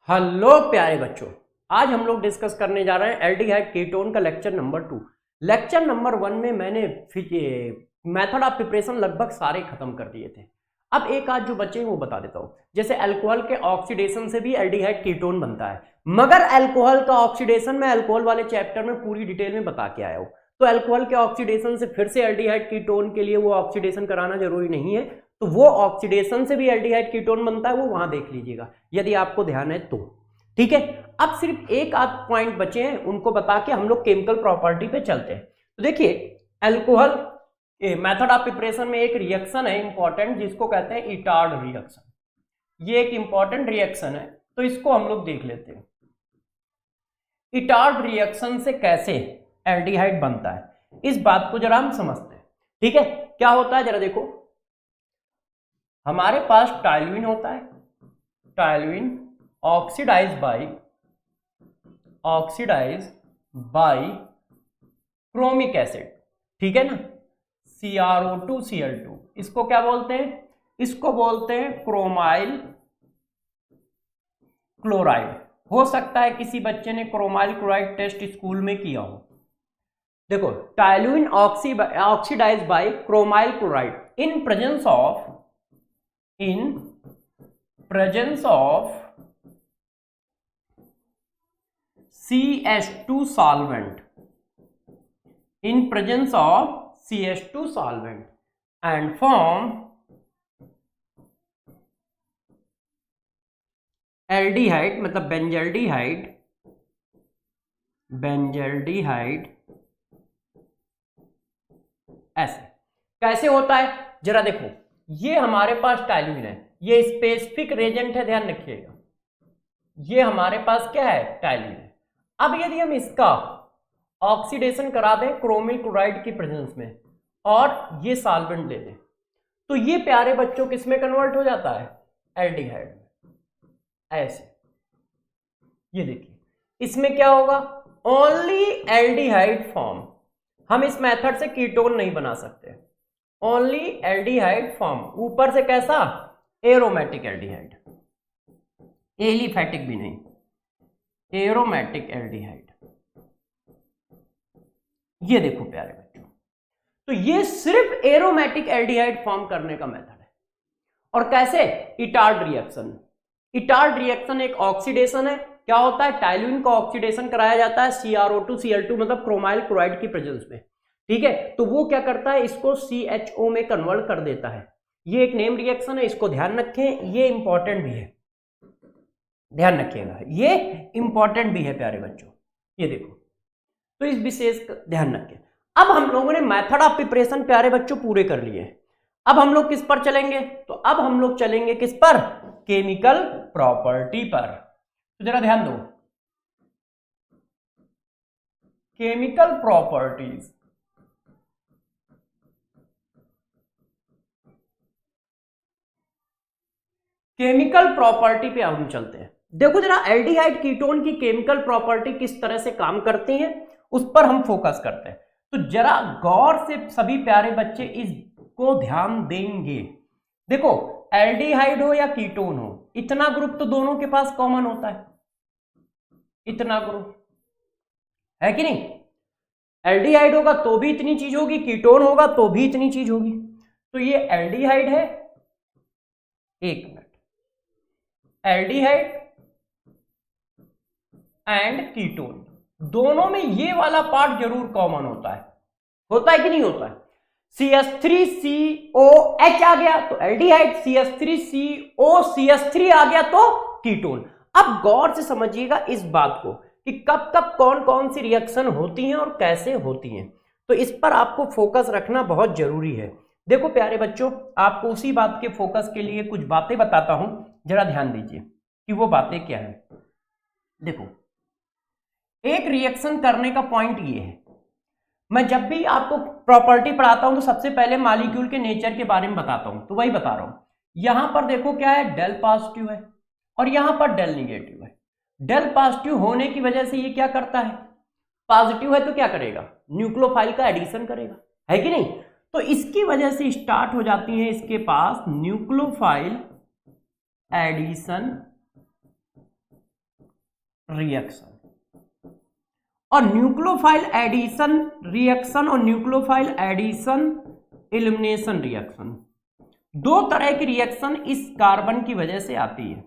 Hello प्यारे बच्चों, आज हम लोग डिस्कस करने जा रहे हैं एल्डिहाइड कीटोन का लेक्चर नंबर 2। लेक्चर नंबर 1 में मैंने मेथड ऑफ प्रिपरेशन लगभग सारे खत्म कर दिए थे। अब एक आध जो बचे हैं वो बता देता हूँ। जैसे अल्कोहल के ऑक्सीडेशन से भी एल्डिहाइड कीटोन बनता है, मगर अल्कोहल का ऑक्सीडेशन मैं अल्कोहल वाले चैप्टर में पूरी डिटेल में बता के आया हूँ। तो अल्कोहल के ऑक्सीडेशन से फिर से एल्डिहाइड कीटोन के लिए वो ऑक्सीडेशन कराना जरूरी नहीं है, तो वो ऑक्सीडेशन से भी एल्डिहाइड कीटोन बनता है, वो वहां देख लीजिएगा यदि आपको ध्यान है तो। ठीक है, अब सिर्फ एक आध पॉइंट बचे हैं, उनको बता के हम लोग केमिकल प्रॉपर्टी पे चलते हैं। तो देखिए, अल्कोहल मेथड ऑफ प्रिपरेशन में एक रिएक्शन है इंपॉर्टेंट, जिसको कहते हैं इटार्ड रिएक्शन। ये एक इंपॉर्टेंट रिएक्शन है, तो इसको हम लोग देख लेते हैं। इटार्ड रिएक्शन से कैसे एल्डिहाइड बनता है, इस बात को जरा हम समझते हैं। ठीक है, क्या होता है जरा देखो, हमारे पास टाइलुइन होता है, टाइलुइन ऑक्सीडाइज बाय क्रोमिक एसिड। ठीक है ना, CrO2Cl2, इसको क्या बोलते हैं? इसको बोलते हैं क्रोमाइल क्लोराइड। हो सकता है किसी बच्चे ने क्रोमाइल क्लोराइड टेस्ट स्कूल में किया हो। देखो, toluene oxidise by chromyl chloride in presence of CH2 solvent, in presence of CH2 solvent and form aldehyde, मतलब बेंजल्डिहाइड ऐसे कैसे होता है जरा देखो। ये हमारे पास टाइलुइन है, ये स्पेसिफिक रेजेंट है, ध्यान रखिएगा। ये हमारे पास क्या है? टाइलुइन है। अब यदि हम इसका ऑक्सीडेशन करा दें क्रोमिल क्लोराइड की प्रेजेंस में और ये सॉल्वेंट ले लें, तो ये प्यारे बच्चों किस में कन्वर्ट हो जाता है? एल्डिहाइड में। ऐसे ये देखिए, इसमें क्या होगा? Only aldehyde form. हम इस मेथड से कीटोन नहीं बना सकते, ओनली एल्डिहाइड फॉर्म। ऊपर से कैसा? एरोमेटिक एल्डिहाइड, एलिफैटिक भी नहीं, एरोमेटिक एल्डिहाइड। ये देखो प्यारे बच्चों, तो ये सिर्फ एरोमेटिक एल्डिहाइड फॉर्म करने का मेथड है। और कैसे? Etard reaction. इटार्ड रिएक्शन एक ऑक्सीडेशन है। क्या होता है? टाइलुइन का ऑक्सीडेशन कराया जाता है CrO2Cl2, मतलब क्रोमाइल क्लोराइड की प्रेजेंस में। ठीक है, तो वो क्या करता है? इसको CHO में कन्वर्ट कर देता है। ये एक नेम रिएक्शन है, इसको ध्यान रखें, ये इंपॉर्टेंट भी है, ध्यान रखिएगा, ये इंपॉर्टेंट भी है प्यारे बच्चों। ये देखो, तो इस विशेष का ध्यान रखें। अब हम लोगों ने मेथड ऑफ प्रिपरेशन प्यारे बच्चों पूरे कर लिए। अब हम लोग किस पर चलेंगे? तो अब हम लोग चलेंगे किस पर? केमिकल प्रॉपर्टी पर। तो जरा ध्यान दो, केमिकल प्रॉपर्टीज। केमिकल प्रॉपर्टी पे हम चलते हैं। देखो जरा, एल्डिहाइड कीटोन की केमिकल प्रॉपर्टी किस तरह से काम करती है, उस पर हम फोकस करते हैं। तो जरा गौर से सभी प्यारे बच्चे इसको ध्यान देंगे। देखो, एल्डिहाइड हो या कीटोन हो, इतना ग्रुप तो दोनों के पास कॉमन होता है, इतना ग्रुप है कि नहीं? एल्डिहाइड होगा तो भी इतनी चीज होगी, कीटोन होगा तो भी इतनी चीज होगी। तो ये एल्डिहाइड है, एक मिनट, एल्डिहाइड एंड कीटोन, दोनों में ये वाला पार्ट जरूर कॉमन होता है कि नहीं होता है? CH3COH आ गया तो एल्डिहाइड, CH3COCH3 आ गया तो कीटोन। अब गौर से समझिएगा इस बात को कि कब कब कौन कौन सी रिएक्शन होती हैं और कैसे होती हैं, तो इस पर आपको फोकस रखना बहुत जरूरी है। देखो प्यारे बच्चों, आपको उसी बात के फोकस के लिए कुछ बातें बताता हूं, जरा ध्यान दीजिए कि वो बातें क्या है। देखो, एक रिएक्शन करने का पॉइंट ये है, मैं जब भी आपको प्रॉपर्टी पढ़ाता हूं तो सबसे पहले मॉलिक्यूल के नेचर के बारे में बताता हूं, तो वही बता रहा हूं। यहां पर देखो क्या है? डेल पॉजिटिव है और यहां पर डेल निगेटिव है। डेल पॉजिटिव होने की वजह से ये क्या करता है? पॉजिटिव है तो क्या करेगा? न्यूक्लियोफाइल का एडिशन करेगा, है कि नहीं? तो इसकी वजह से स्टार्ट हो जाती है इसके पास न्यूक्लियोफाइल एडिशन रिएक्शन और न्यूक्लियोफाइल एडिशन रिएक्शन और न्यूक्लियोफाइल एडिशन एलिमिनेशन रिएक्शन, दो तरह की रिएक्शन इस कार्बन की वजह से आती है।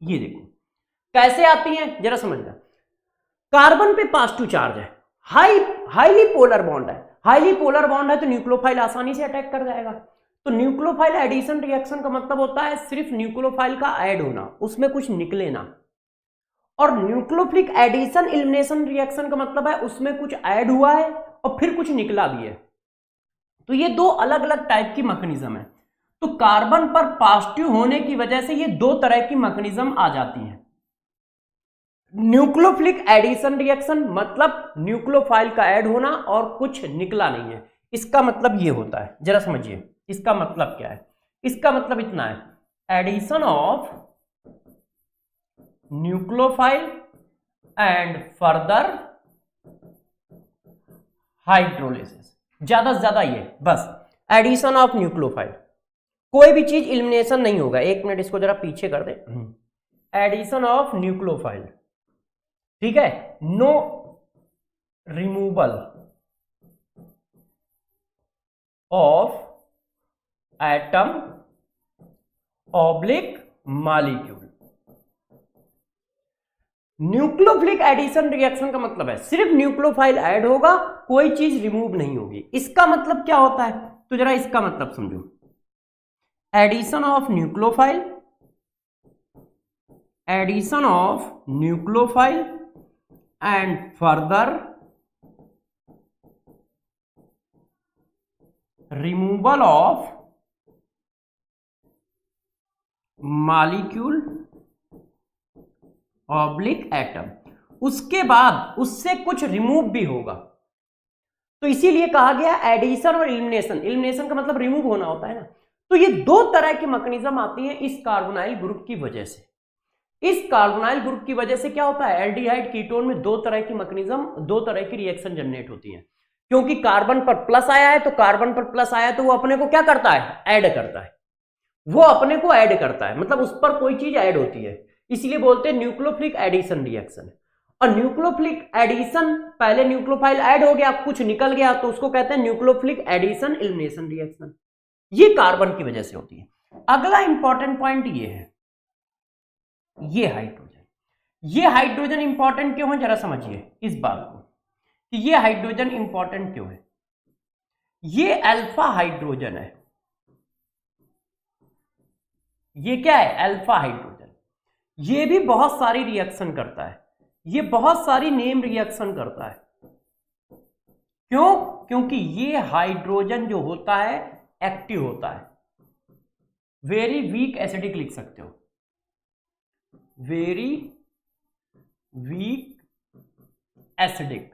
ये देखो कैसे आती है जरा समझना। कार्बन पे पॉजिटिव चार्ज है, हाईली पोलर बॉन्ड है, हाईली पोलर बॉन्ड है तो न्यूक्लियोफाइल आसानी से अटैक कर जाएगा। तो न्यूक्लियोफाइल एडिशन रिएक्शन का मतलब होता है सिर्फ न्यूक्लियोफाइल का ऐड होना, उसमें कुछ निकले ना। और न्यूक्लियोफिलिक एडिशन एलिमिनेशन रिएक्शन का मतलब है उसमें कुछ ऐड हुआ है और फिर कुछ निकला भी है। तो ये दो अलग अलग टाइप की मैकेनिज्म है। तो कार्बन पर पॉजिटिव होने की वजह से ये दो तरह की मैकेनिज्म आ जाती है। न्यूक्लियोफिलिक एडिशन रिएक्शन मतलब न्यूक्लियोफाइल का ऐड होना और कुछ निकला नहीं है, इसका मतलब ये होता है। जरा समझिए इसका मतलब क्या है। इसका मतलब इतना है, addition of nucleophile and further hydrolysis, ज्यादा से ज्यादा ये बस एडिशन ऑफ न्यूक्लियोफाइल, कोई भी चीज एलिमिनेशन नहीं होगा। एक मिनट इसको जरा पीछे कर दे। एडिशन ऑफ न्यूक्लियोफाइल, ठीक है, no removal of atom oblique molecule. Nucleophilic addition reaction का मतलब है सिर्फ न्यूक्लियोफाइल ऐड होगा, कोई चीज रिमूव नहीं होगी। इसका मतलब क्या होता है तो जरा इसका मतलब समझो। Addition of nucleophile, addition of nucleophile and further removal of molecule oblique atom, उसके बाद उससे कुछ रिमूव भी होगा। तो इसीलिए कहा गया एडिशन और एलिमिनेशन। एलिमिनेशन का मतलब रिमूव होना होता है ना। तो ये दो तरह की मैकेनिज्म आती है इस कार्बोनाइल ग्रुप की वजह से। इस कार्बोनाइल ग्रुप की वजह से क्या होता है, एल्डिहाइड कीटोन में दो तरह की मैकेनिज्म, दो तरह की रिएक्शन जनरेट होती है। क्योंकि कार्बन पर प्लस आया है, तो कार्बन पर प्लस आया तो वो अपने को क्या करता है, ऐड करता है। वो अपने को ऐड करता है, मतलब उस पर कोई चीज ऐड होती है, इसलिए बोलते हैं न्यूक्लियोफिलिक एडिशन रिएक्शन। और न्यूक्लियोफिलिक एडिशन, पहले न्यूक्लियोफाइल ऐड हो गया, कुछ निकल गया, तो उसको कहते हैं न्यूक्लियोफिलिक एडिशन एलिमिनेशन रिएक्शन। ये कार्बन की वजह से होती है। अगला इंपॉर्टेंट पॉइंट ये है, ये हाइड्रोजन। ये हाइड्रोजन इंपॉर्टेंट क्यों है जरा समझिए इस बात को कि ये हाइड्रोजन इंपॉर्टेंट क्यों है। ये अल्फा हाइड्रोजन है। ये क्या है, अल्फा हाइड्रोजन। ये भी बहुत सारी रिएक्शन करता है, ये बहुत सारी नेम रिएक्शन करता है। क्यों, क्योंकि ये हाइड्रोजन जो होता है एक्टिव होता है। वेरी वीक एसिडिक लिख सकते हो, वेरी वीक एसिडिक।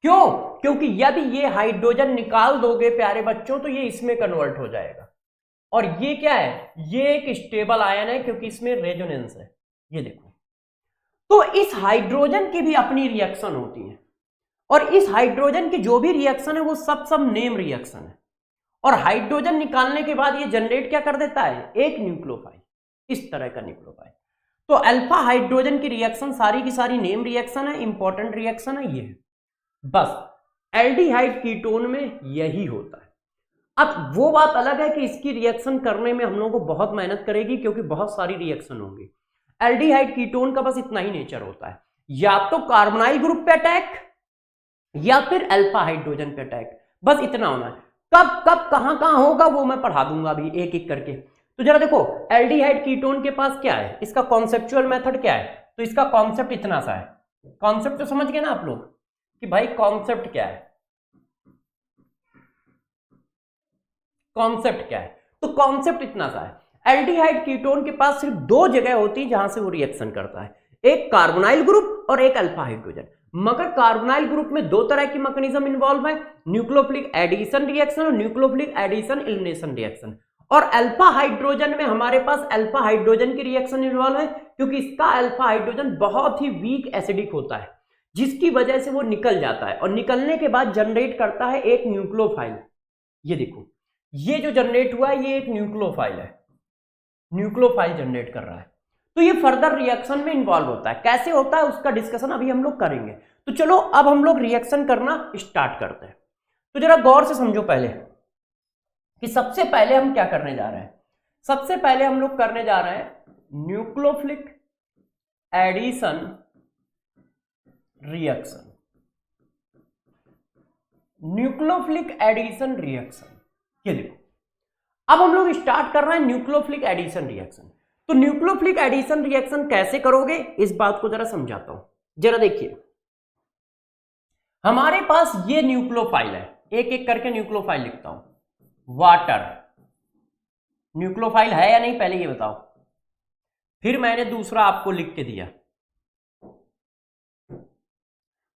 क्यों, क्योंकि यदि ये हाइड्रोजन निकाल दोगे प्यारे बच्चों तो ये इसमें कन्वर्ट हो जाएगा। और ये क्या है, ये एक स्टेबल आयन है क्योंकि इसमें रेजोनेंस है। ये देखो, तो इस हाइड्रोजन की भी अपनी रिएक्शन होती है, और इस हाइड्रोजन की जो भी रिएक्शन है वो सब नेम रिएक्शन है। और हाइड्रोजन निकालने के बाद ये जनरेट क्या कर देता है, एक न्यूक्लियोफाइल, इस तरह का न्यूक्लियोफाइल। तो अल्फा हाइड्रोजन की रिएक्शन सारी की सारी नेम रिएक्शन है, इंपॉर्टेंट रिएक्शन है। ये है बस एल्डिहाइड कीटोन में यही होता है। अब वो बात अलग है कि इसकी रिएक्शन करने में हम लोगों को बहुत मेहनत करेगी क्योंकि बहुत सारी रिएक्शन होंगी। एल्डिहाइड कीटोन का बस इतना ही नेचर होता है, या तो कार्बोनाइल ग्रुप पे अटैक या फिर अल्फा हाइड्रोजन पे अटैक, बस इतना होना है। कब कब कहां कहां होगा वो मैं पढ़ा दूंगा अभी एक एक करके। तो जरा देखो, एल्डिहाइड कीटोन के पास क्या है, इसका कॉन्सेप्चुअल मेथड क्या है। तो इसका कॉन्सेप्ट इतना सा है। कॉन्सेप्ट तो समझ गए ना आप लोग कि भाई कॉन्सेप्ट क्या है, कॉन्सेप्ट क्या है। तो कॉन्सेप्ट इतना सा है, एल्डिहाइड कीटोन के पास सिर्फ दो जगह होती है जहां से वो रिएक्शन करता है, एक कार्बोनाइल ग्रुप और एक अल्फा हाइड्रोजन। मगर कार्बोनाइल ग्रुप में दो तरह की मैकेनिज्म इन्वॉल्व है, न्यूक्लियोफिलिक एडिशन रिएक्शन और न्यूक्लियोफिलिक एडिशन एलिमिनेशन रिएक्शन। और अल्फा हाइड्रोजन में हमारे पास अल्फा हाइड्रोजन की रिएक्शन इन्वॉल्व है क्योंकि इसका अल्फा हाइड्रोजन बहुत ही वीक एसिडिक होता है, जिसकी वजह से वो निकल जाता है और निकलने के बाद जनरेट करता है एक न्यूक्लियोफाइल। ये देखो, ये जो जनरेट हुआ है ये एक न्यूक्लियोफाइल है। न्यूक्लियोफाइल जनरेट कर रहा है। तो ये फर्दर रिएक्शन में इन्वॉल्व होता है। कैसे होता है उसका डिस्कशन अभी हम लोग करेंगे। तो चलो अब हम लोग रिएक्शन करना स्टार्ट करते हैं। तो जरा गौर से समझो पहले कि सबसे पहले हम क्या करने जा रहे हैं। सबसे पहले हम लोग करने जा रहे हैं nucleophilic addition reaction. Nucleophilic addition reaction, ये देखो अब हम लोग स्टार्ट कर रहे हैं न्यूक्लियोफिलिक एडिशन रिएक्शन। तो न्यूक्लियोफिलिक एडिशन रिएक्शन कैसे करोगे इस बात को जरा समझाता हूं। जरा देखिए, हमारे पास ये न्यूक्लियोफाइल है, एक एक करके न्यूक्लियोफाइल लिखता हूं। वाटर न्यूक्लियोफाइल है या नहीं पहले ये बताओ। फिर मैंने दूसरा आपको लिख के दिया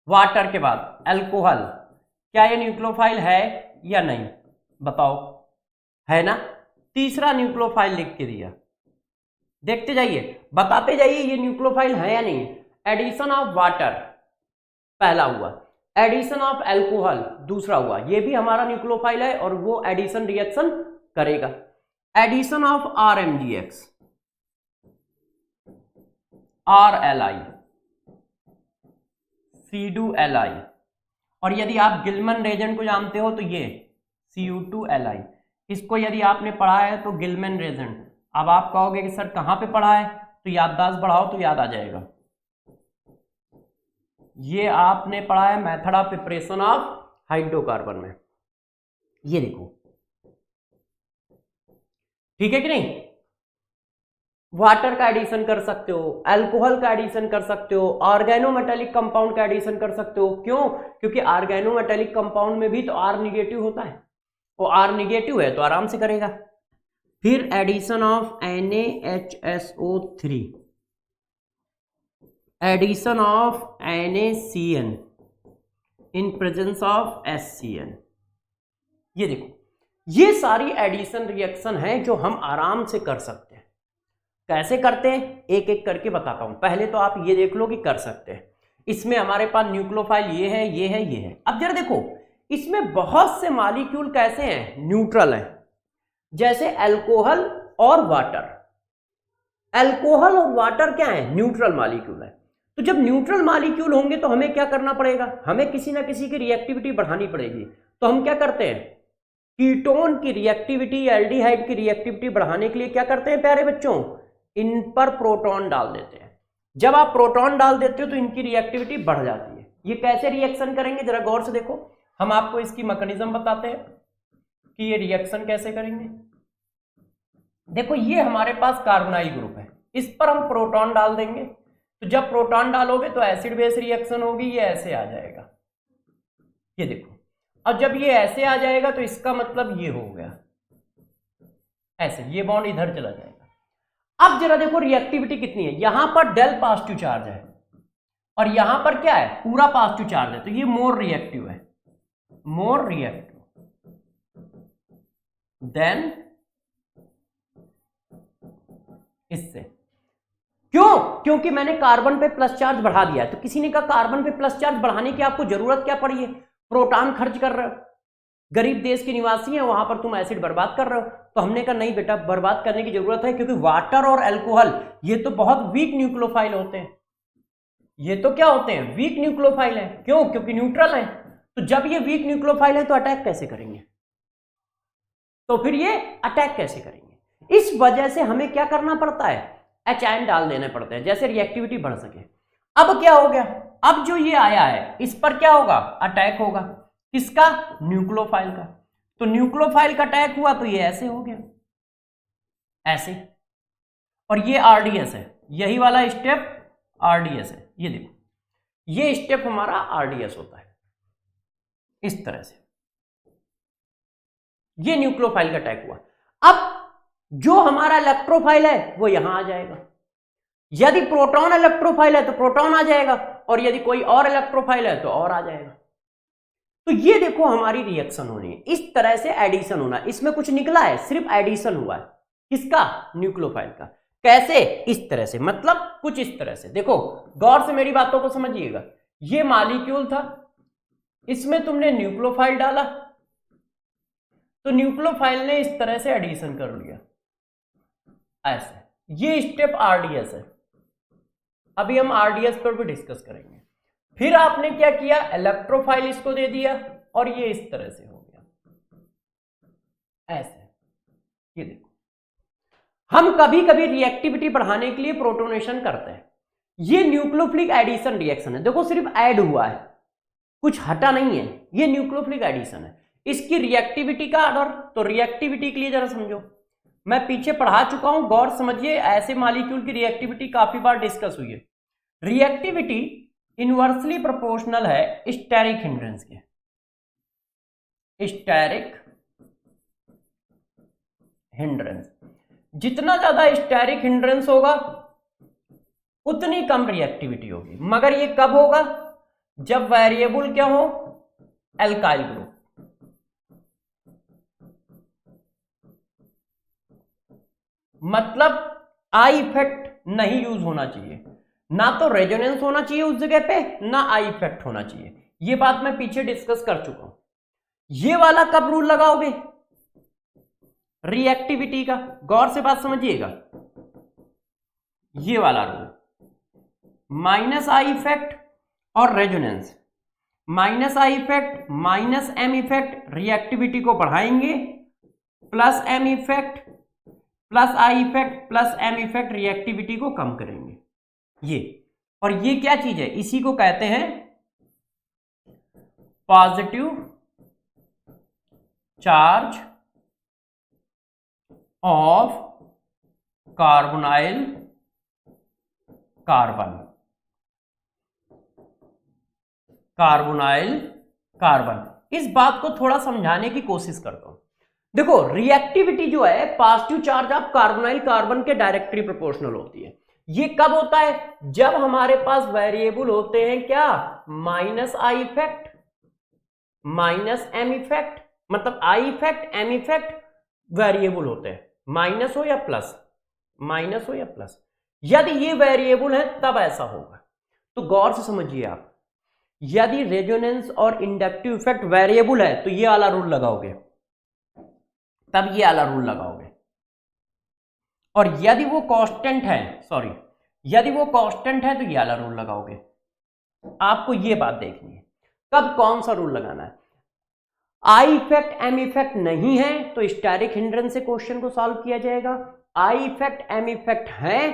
वाटर के बाद अल्कोहल, क्या ये न्यूक्लियोफाइल है या नहीं बताओ, है ना। तीसरा न्यूक्लियोफाइल लिख के दिया, देखते जाइए बताते जाइए ये न्यूक्लियोफाइल है या नहीं। एडिशन ऑफ वाटर पहला हुआ, एडिशन ऑफ अल्कोहल दूसरा हुआ, ये भी हमारा न्यूक्लियोफाइल है और वो एडिशन रिएक्शन करेगा। Addition of RMgX RLi C2Li, और यदि आप गिलमन रेजेंट को जानते हो तो ये Cu2Li, इसको यदि आपने पढ़ा है तो गिलमन रेजेंट। अब आप कहोगे कि सर कहां पे पढ़ा है, तो याददाश्त बढ़ाओ तो याद आ जाएगा। ये आपने पढ़ा है method of preparation of hydrocarbon में, ये देखो ठीक है कि नहीं। वाटर का एडिशन कर सकते हो, अल्कोहल का एडिशन कर सकते हो, ऑर्गेनोमेटेलिक कंपाउंड का एडिशन कर सकते हो। क्यों? क्योंकि ऑर्गेनोमेटेलिक कंपाउंड में भी तो R निगेटिव होता है, वो R निगेटिव है तो आराम से करेगा। फिर addition of NaHSO3, addition of NaCN in presence of HCN। ये देखो ये सारी एडिशन रिएक्शन है जो हम आराम से कर सकते हैं। कैसे करते हैं एक एक करके बताता हूं। पहले तो आप ये देख लो कि कर सकते हैं। इसमें हमारे पास न्यूक्लियोफाइल ये है, ये है, ये है। अब जरा देखो इसमें बहुत से मॉलिक्यूल कैसे हैं, न्यूट्रल हैं, जैसे अल्कोहल और वाटर। अल्कोहल और वाटर क्या है, न्यूट्रल मॉलिक्यूल है। तो जब न्यूट्रल मॉलिक्यूल होंगे तो हमें क्या करना पड़ेगा, हमें किसी ना किसी की रिएक्टिविटी बढ़ानी पड़ेगी। तो हम क्या करते हैं, कीटोन की रिएक्टिविटी, एल्डिहाइड की रिएक्टिविटी बढ़ाने के लिए क्या करते हैं प्यारे बच्चों, इन पर प्रोटॉन डाल देते हैं। जब आप प्रोटॉन डाल देते हो तो इनकी रिएक्टिविटी बढ़ जाती है। ये कैसे रिएक्शन करेंगे जरा गौर से देखो, हम आपको इसकी मैकेनिज्म बताते हैं कि ये रिएक्शन कैसे करेंगे। देखो ये हमारे पास कार्बोनाइल ग्रुप है, इस पर हम प्रोटॉन डाल देंगे। तो जब प्रोटॉन डालोगे तो एसिड बेस रिएक्शन होगी, ये ऐसे आ जाएगा, ये देखो। अब जब ये ऐसे आ जाएगा तो इसका मतलब ये हो गया ऐसे, ये बॉन्ड इधर चला जाएगा। अब जरा देखो रिएक्टिविटी कितनी है, यहां पर डेल पॉजिटिव चार्ज है और यहां पर क्या है, पूरा पॉजिटिव चार्ज है। तो ये मोर रिएक्टिव है, मोर रिएक्टिव देन इससे। क्यों? क्योंकि मैंने कार्बन पे प्लस चार्ज बढ़ा दिया है। तो किसी ने कहा कार्बन पे प्लस चार्ज बढ़ाने की आपको जरूरत क्या पड़ी है, प्रोटॉन खर्च कर रहे हो, गरीब देश के निवासी हैं, वहां पर तुम एसिड बर्बाद कर रहे हो। तो हमने कहा नहीं बेटा, बर्बाद करने की जरूरत है, क्योंकि वाटर और अल्कोहल ये तो बहुत वीक न्यूक्लियोफाइल होते हैं। ये तो क्या होते हैं, वीक न्यूक्लियोफाइल है। क्यों? क्योंकि न्यूट्रल है। तो जब ये वीक न्यूक्लियोफाइल है तो अटैक कैसे करेंगे, तो फिर ये अटैक कैसे करेंगे। इस वजह से हमें क्या करना पड़ता है, H डाल देने पड़ते हैं, जैसे रिएक्टिविटी बढ़ सके। अब क्या हो गया, अब जो ये आया है इस पर क्या होगा, अटैक होगा। किसका, न्यूक्लियोफाइल का। तो न्यूक्लियोफाइल का अटैक हुआ तो ये ऐसे हो गया, ऐसे। और ये RDS है, यही वाला स्टेप RDS है। ये देखो ये स्टेप हमारा RDS होता है, इस तरह से। ये न्यूक्लियोफाइल का अटैक हुआ। अब जो हमारा इलेक्ट्रोफाइल है वो यहां आ जाएगा। यदि प्रोटॉन इलेक्ट्रोफाइल है तो प्रोटॉन आ जाएगा, और यदि कोई और इलेक्ट्रोफाइल है तो और आ जाएगा। तो ये देखो हमारी रिएक्शन होनी है, इस तरह से एडिशन होना। इसमें कुछ निकला है, सिर्फ एडिशन हुआ है। किसका, न्यूक्लियोफाइल का। कैसे, इस तरह से, मतलब कुछ इस तरह से। देखो गौर से मेरी बातों को समझिएगा। ये मॉलिक्यूल था, इसमें तुमने न्यूक्लियोफाइल डाला, तो न्यूक्लियोफाइल ने इस तरह से एडिशन कर लिया, ऐसे, ये स्टेप आरडीएस है। अभी हम आरडीएस पर भी डिस्कस करेंगे। फिर आपने क्या किया, इलेक्ट्रोफाइल इसको दे दिया और ये इस तरह से हो गया ऐसे। ये देखो, हम कभी कभी रिएक्टिविटी बढ़ाने के लिए प्रोटोनेशन करते हैं। ये न्यूक्लियोफिलिक एडिशन रिएक्शन है, देखो सिर्फ ऐड हुआ है, कुछ हटा नहीं है, ये न्यूक्लियोफिलिक एडिशन है। इसकी रिएक्टिविटी का ऑर्डर, तो रिएक्टिविटी के लिए जरा समझो, मैं पीछे पढ़ा चुका हूं, गौर समझिए। ऐसे मॉलिक्यूल की रिएक्टिविटी काफी बार डिस्कस हुई है। रिएक्टिविटी इनवर्सली प्रोपोर्शनल है स्टेरिक हिंड्रेंस के। स्टेरिक हिंड्रेंस, जितना ज्यादा स्टेरिक हिंड्रेंस होगा उतनी कम रिएक्टिविटी होगी। मगर ये कब होगा, जब वेरिएबल क्या हो, एल्काइल ग्रुप। मतलब आई इफेक्ट नहीं यूज होना चाहिए, ना तो रेजोनेंस होना चाहिए उस जगह पे, ना आई इफेक्ट होना चाहिए। ये बात मैं पीछे डिस्कस कर चुका हूं। ये वाला कब रूल लगाओगे, रिएक्टिविटी का, गौर से बात समझिएगा। ये वाला रूल, माइनस आई इफेक्ट और resonance, minus I effect minus M effect reactivity को बढ़ाएंगे, plus M effect plus I effect plus M effect reactivity को कम करेंगे। ये, और ये क्या चीज है, इसी को कहते हैं positive charge of carbonyl carbon. Carbonyl carbon, इस बात को थोड़ा समझाने की कोशिश करता हूं। देखो रिएक्टिविटी जो है positive charge of carbonyl carbon के डायरेक्टली प्रोपोर्शनल होती है। ये कब होता है, जब हमारे पास वेरिएबल होते हैं क्या, minus I effect minus M effect, मतलब I effect M effect variable होते हैं, माइनस हो या प्लस, माइनस हो या प्लस। यदि ये वेरिएबल है तब ऐसा होगा। तो गौर से समझिए आप, यदि रेजोनेंस और इंडक्टिव इफेक्ट वेरिएबल है तो ये वाला रूल लगाओगे, तब ये वाला रूल लगाओगे। और यदि वो कांस्टेंट है, सॉरी, यदि वो कांस्टेंट है तो ये वाला रूल लगाओगे। आपको ये बात देखनी है कब कौन सा रूल लगाना है। आई इफेक्ट एम इफेक्ट नहीं है तो स्टेरिक हिंड्रेंस से क्वेश्चन को सॉल्व किया जाएगा। आई इफेक्ट एम इफेक्ट है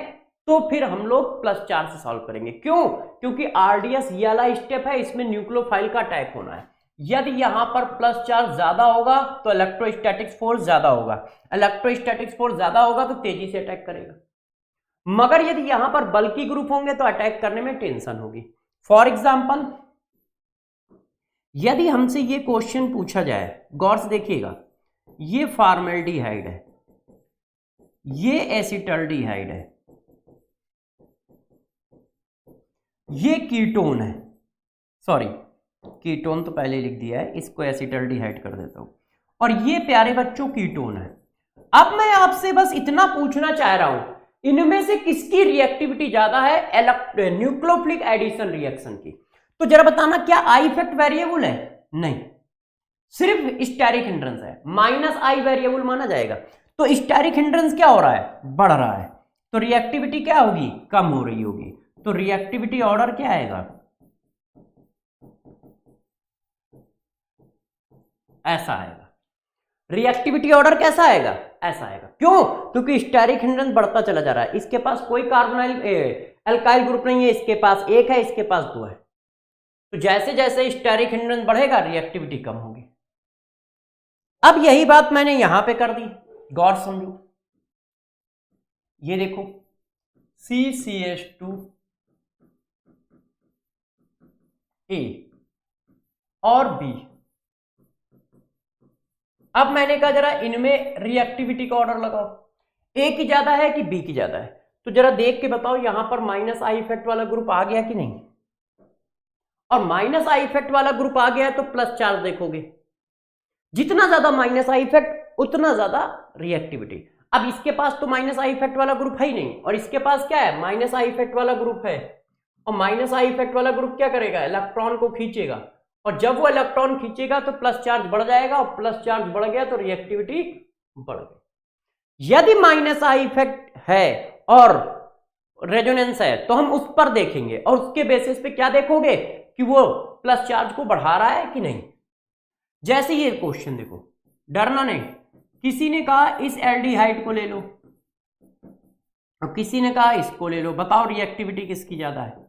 तो फिर हम लोग प्लस चार्ज से सॉल्व करेंगे। क्यों, क्योंकि आरडीएस ये वाला स्टेप है, इसमें न्यूक्लियोफाइल का अटैक होना है। यदि यहां पर प्लस चार्ज ज्यादा होगा तो इलेक्ट्रोस्टैटिक्स फोर्स ज्यादा होगा, इलेक्ट्रोस्टैटिक्स फोर्स ज्यादा होगा तो तेजी से अटैक करेगा। मगर यदि यहां पर बल्की ग्रुप होंगे तो अटैक करने में टेंशन होगी। फॉर एग्जाम्पल, यदि हमसे ये क्वेश्चन पूछा जाए, गौर से देखिएगा, ये फॉर्मेल्डिहाइड है, ये एसिटल्डिहाइड है, ये कीटोन है, सॉरी कीटोन तो पहले लिख दिया है, इसको एसिटल्डिहाइड कर देता हूं, और ये प्यारे बच्चों कीटोन है। अब मैं आपसे बस इतना पूछना चाह रहा हूं, इनमें से किसकी रिएक्टिविटी ज्यादा है न्यूक्लियोफिलिक एडिशन रिएक्शन की? तो जरा बताना, क्या आई इफेक्ट वेरिएबल है? नहीं, सिर्फ स्टेरिक हिंड्रेंस है, माइनस आई वेरिएबल माना जाएगा। तो स्टेरिक हिंड्रेंस क्या हो रहा है, बढ़ रहा है, तो रिएक्टिविटी क्या होगी, कम हो रही होगी। तो रिएक्टिविटी ऑर्डर क्या आएगा, ऐसा आएगा। रिएक्टिविटी ऑर्डर कैसा आएगा, ऐसा आएगा। क्यों, क्योंकि स्टेरिक हिंड्रेंस बढ़ता चला जा रहा है। इसके पास कोई कार्बोनाइल एल्काइल ग्रुप नहीं है, इसके पास एक है, इसके पास दो है। तो जैसे जैसे स्टेरिक हिंड्रेंस बढ़ेगा रिएक्टिविटी कम होगी। अब यही बात मैंने यहां पे कर दी, गौर समझो। ये देखो CCH2 A और B। अब मैंने कहा जरा इनमें रिएक्टिविटी का ऑर्डर लगाओ, A की ज्यादा है कि B की ज्यादा है? तो जरा देख के बताओ, यहां पर माइनस आई इफेक्ट वाला ग्रुप आ गया कि नहीं? और माइनस आई इफेक्ट वाला ग्रुप आ गया है तो प्लस चार्ज देखोगे, जितना ज्यादा माइनस आई इफेक्ट उतना ज्यादा रिएक्टिविटी। अब इसके पास तो माइनस आई इफेक्ट वाला ग्रुप है ही नहीं, और इसके पास क्या है, माइनस आई इफेक्ट वाला ग्रुप है। और माइनस आई इफेक्ट वाला ग्रुप क्या करेगा, इलेक्ट्रॉन को खींचेगा, और जब वो इलेक्ट्रॉन खींचेगा तो प्लस चार्ज बढ़ जाएगा, और प्लस चार्ज बढ़ गया तो रिएक्टिविटी बढ़ गई। यदि माइनस आई इफेक्ट है और रेजोनेंस है तो हम उस पर देखेंगे, और उसके बेसिस पे क्या देखोगे कि वो प्लस चार्ज को बढ़ा रहा है कि नहीं। जैसे ये क्वेश्चन देखो, डरना नहीं, किसी ने कहा इस एल्डिहाइड को ले लो और किसी ने कहा इसको ले लो, बताओ रिएक्टिविटी किसकी ज्यादा है।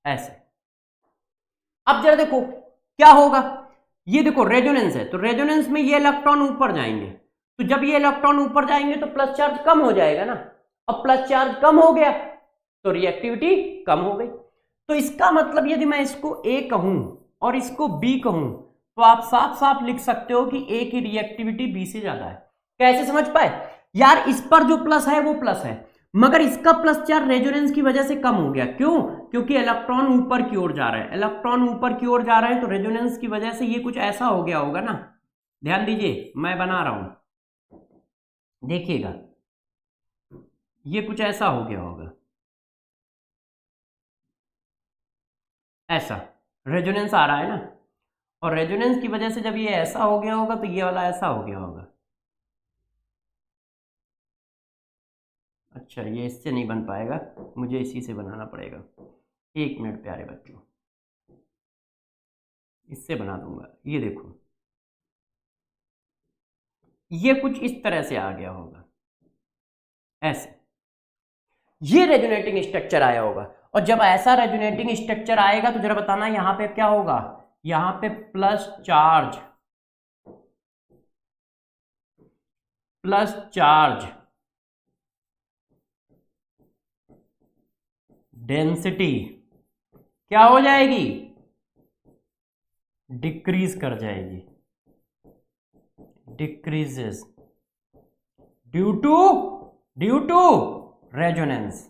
ऐसे अब जरा देखो क्या होगा, ये देखो रेजोनेंस है, तो रेजोनेंस में ये इलेक्ट्रॉन ऊपर जाएंगे, तो जब ये इलेक्ट्रॉन ऊपर जाएंगे तो प्लस चार्ज कम हो जाएगा ना, अब प्लस चार्ज कम हो गया तो रिएक्टिविटी कम हो गई। तो इसका मतलब यदि मैं इसको ए कहूं और इसको बी कहूं तो आप साफ साफ लिख सकते हो कि ए की रिएक्टिविटी बी से ज्यादा है। कैसे समझ पाए यार, इस पर जो प्लस है वो प्लस है, मगर इसका प्लस चार्ज रेजोनेंस की वजह से कम हो गया। क्यों? क्योंकि इलेक्ट्रॉन ऊपर की ओर जा रहे हैं, इलेक्ट्रॉन ऊपर की ओर जा रहे हैं, तो रेजोनेंस की वजह से ये कुछ ऐसा हो गया होगा ना। ध्यान दीजिए, मैं बना रहा हूं, देखिएगा, ये कुछ ऐसा हो गया होगा, ऐसा रेजोनेंस आ रहा है ना, और रेजोनेंस की वजह से जब ये ऐसा हो गया होगा तो ये वाला ऐसा हो गया होगा। अच्छा, ये इससे नहीं बन पाएगा, मुझे इसी से बनाना पड़ेगा। एक मिनट प्यारे बच्चों, इससे बना दूंगा। ये देखो, ये कुछ इस तरह से आ गया होगा, ऐसे ये रेजोनेटिंग स्ट्रक्चर आया होगा। और जब ऐसा रेजोनेटिंग स्ट्रक्चर आएगा तो जरा बताना यहां पे क्या होगा, यहां पे प्लस चार्ज डेंसिटी क्या हो जाएगी, डिक्रीज कर जाएगी, decreases due to resonance.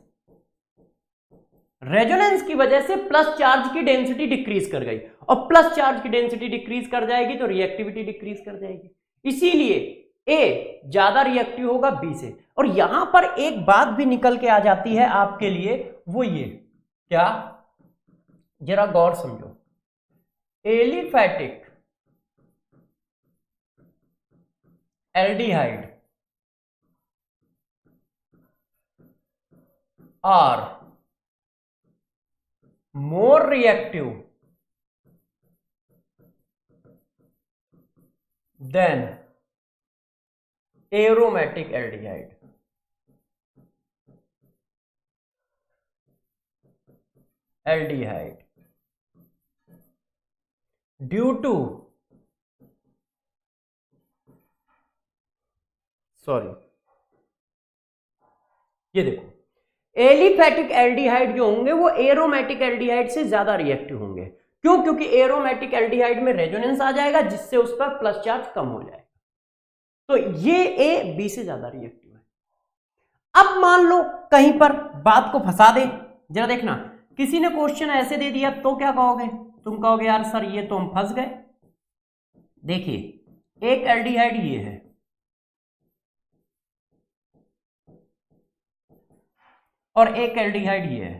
Resonance की वजह से प्लस चार्ज की डेंसिटी डिक्रीज कर गई, और प्लस चार्ज की डेंसिटी डिक्रीज कर जाएगी तो रिएक्टिविटी डिक्रीज कर जाएगी, इसीलिए ए ज्यादा रिएक्टिव होगा बी से। और यहां पर एक बात भी निकल के आ जाती है आपके लिए, वो ये क्या, जरा गौर समझो, aliphatic aldehyde are more reactive than aromatic aldehyde. Due to ये देखो, एलिफैटिक एल्डिहाइड जो होंगे वो एरोमेटिक एल्डिहाइड से ज्यादा रिएक्टिव होंगे। क्यों? क्योंकि एरोमेटिक एल्डिहाइड में रेजोनेंस आ जाएगा जिससे उस पर प्लस चार्ज कम हो जाएगा, तो ये ए बी से ज्यादा रिएक्टिव है। अब मान लो कहीं पर बात को फंसा दे, जरा देखना, किसी ने क्वेश्चन ऐसे दे दिया तो क्या कहोगे, तुम कहोगे यार सर ये तो हम फंस गए। देखिए, एक एल्डिहाइड ये है और एक एल्डिहाइड ये है।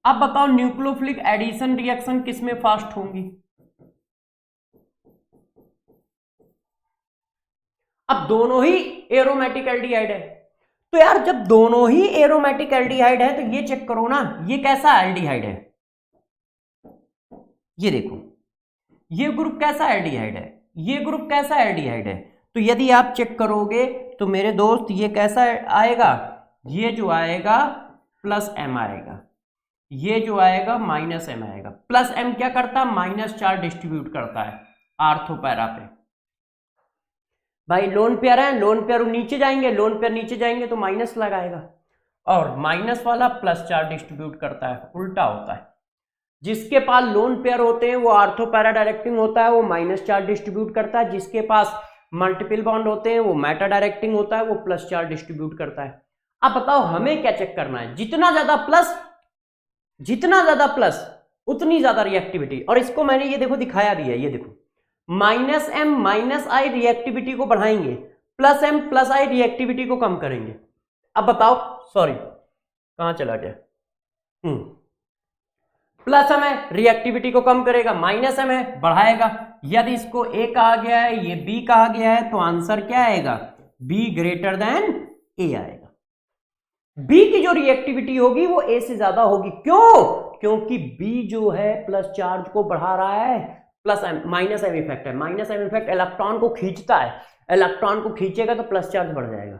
अब बताओ न्यूक्लियोफिलिक एडिशन रिएक्शन किसमें फास्ट होंगी? अब दोनों ही एरोमेटिक एल्डिहाइड है, तो यार जब दोनों ही एरोमेटिक एल्डिहाइड है तो ये चेक करो ना, ये कैसा एल्डिहाइड है, ये देखो, ये ग्रुप कैसा एल्डिहाइड है, ये ग्रुप कैसा एल्डिहाइड है। तो यदि आप चेक करोगे तो मेरे दोस्त ये कैसा आएगा, ये जो आएगा प्लस एम आएगा, ये जो आएगा माइनस एम आएगा। प्लस एम क्या करता है, माइनस चार्ज डिस्ट्रीब्यूट करता है आर्थो पैरा पे। भाई लोन पेयर है, लोन पेयर नीचे जाएंगे, लोन पेयर नीचे जाएंगे तो माइनस लगाएगा, और माइनस वाला प्लस चार्ज डिस्ट्रीब्यूट करता है, उल्टा होता है। जिसके पास लोन पेयर होते हैं वो आर्थो पैरा डायरेक्टिंग होता है, वो माइनस चार्ज डिस्ट्रीब्यूट करता है। जिसके पास मल्टीपल बॉन्ड होते हैं वो मेटा डायरेक्टिंग होता है, वो प्लस चार्ज डिस्ट्रीब्यूट करता है। अब बताओ हमें क्या चेक करना है, जितना ज्यादा प्लस उतनी ज्यादा रिएक्टिविटी। और इसको मैंने ये देखो दिखाया भी है, ये देखो, माइनस एम माइनस आई रिएक्टिविटी को बढ़ाएंगे, प्लस एम प्लस आई रिएक्टिविटी को कम करेंगे। अब बताओ, सॉरी कहां चला गया, प्लस एम है, रिएक्टिविटी को कम करेगा, माइनस एम है, बढ़ाएगा। यदि इसको ए कहा गया है, ये बी कहा गया है, तो आंसर क्या आएगा? बी ग्रेटर देन ए आएगा। बी की जो रिएक्टिविटी होगी वो ए से ज्यादा होगी। क्यों? क्योंकि बी जो है प्लस चार्ज को बढ़ा रहा है, प्लस माइनस एम इफेक्ट है। माइनस एम इफेक्ट इलेक्ट्रॉन को खींचता है, इलेक्ट्रॉन को खींचेगा तो प्लस चार्ज बढ़ जाएगा।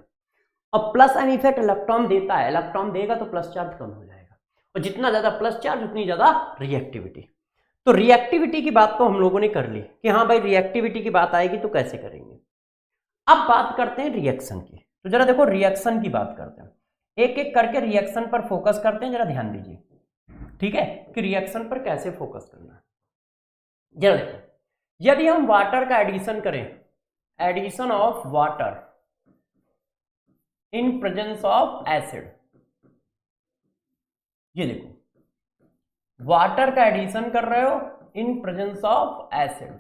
और प्लस एम इफेक्ट इलेक्ट्रॉन देता है, इलेक्ट्रॉन देगा तो प्लस चार्ज कम हो जाएगा। और जितना ज्यादा प्लस चार्ज उतनी ज्यादा रिएक्टिविटी। तो रिएक्टिविटी की बात तो हम लोगों ने कर ली कि हाँ भाई रिएक्टिविटी की बात आएगी तो कैसे करेंगे। अब बात करते हैं रिएक्शन की। तो जरा देखो रिएक्शन की बात करते हैं, एक एक करके रिएक्शन पर फोकस करते हैं। जरा ध्यान दीजिए, ठीक है, कि रिएक्शन पर कैसे फोकस करना है। जरा देखो, यदि हम वाटर का एडिशन करें, addition of water in presence of acid, ये देखो वाटर का एडिशन कर रहे हो in presence of acid,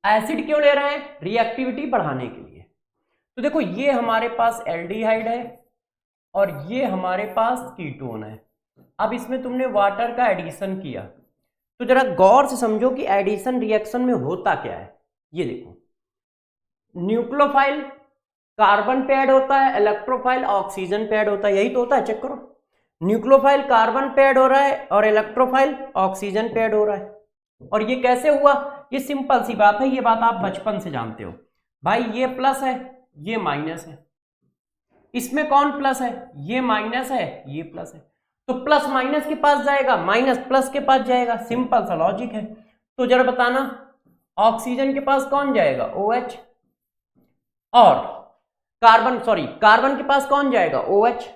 acid क्यों ले रहे हैं? रिएक्टिविटी बढ़ाने के लिए। तो देखो ये हमारे पास एल्डिहाइड है और ये हमारे पास कीटोन है। अब इसमें तुमने वाटर का एडिशन किया तो जरा गौर से समझो कि एडिशन रिएक्शन में होता क्या है। ये देखो, न्यूक्लियोफाइल कार्बन पे ऐड होता है, इलेक्ट्रोफाइल ऑक्सीजन पे ऐड होता है, यही तो होता है। चेक करो, न्यूक्लियोफाइल कार्बन पे ऐड हो रहा है और इलेक्ट्रोफाइल ऑक्सीजन पे ऐड हो रहा है। और ये कैसे हुआ? ये सिंपल सी बात है, ये बात आप बचपन से जानते हो भाई। ये प्लस है, ये माइनस है, इसमें कौन प्लस है? ये माइनस है, ये प्लस है। तो प्लस माइनस के पास जाएगा, माइनस प्लस के पास जाएगा, सिंपल सा लॉजिक है। तो जरा बताना, ऑक्सीजन के पास कौन जाएगा? OH। और कार्बन के पास कौन जाएगा? OH।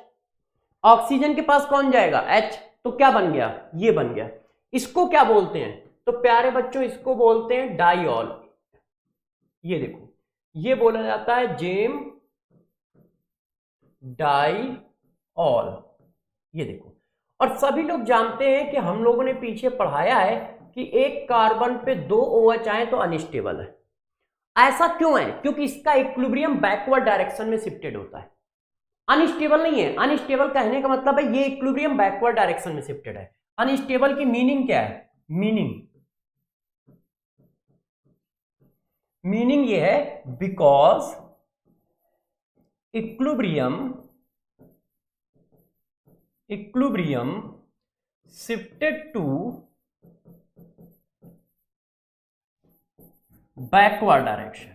ऑक्सीजन के पास कौन जाएगा? H। तो क्या बन गया? ये बन गया। इसको क्या बोलते हैं? तो प्यारे बच्चों इसको बोलते हैं डाइऑल। ये देखो, ये बोला जाता है जेम डाइऑल। ये देखो, और सभी लोग जानते हैं कि हम लोगों ने पीछे पढ़ाया है कि एक कार्बन पे 2 OH आए तो अनस्टेबल है। ऐसा क्यों है? क्योंकि इसका इक्विलिब्रियम बैकवर्ड डायरेक्शन में शिफ्टेड होता है, अनस्टेबल नहीं है। अनस्टेबल कहने का मतलब है ये इक्विलिब्रियम बैकवर्ड डायरेक्शन में शिफ्टेड है। अनस्टेबल की मीनिंग क्या है? मीनिंग ये है because equilibrium shifted to backward direction.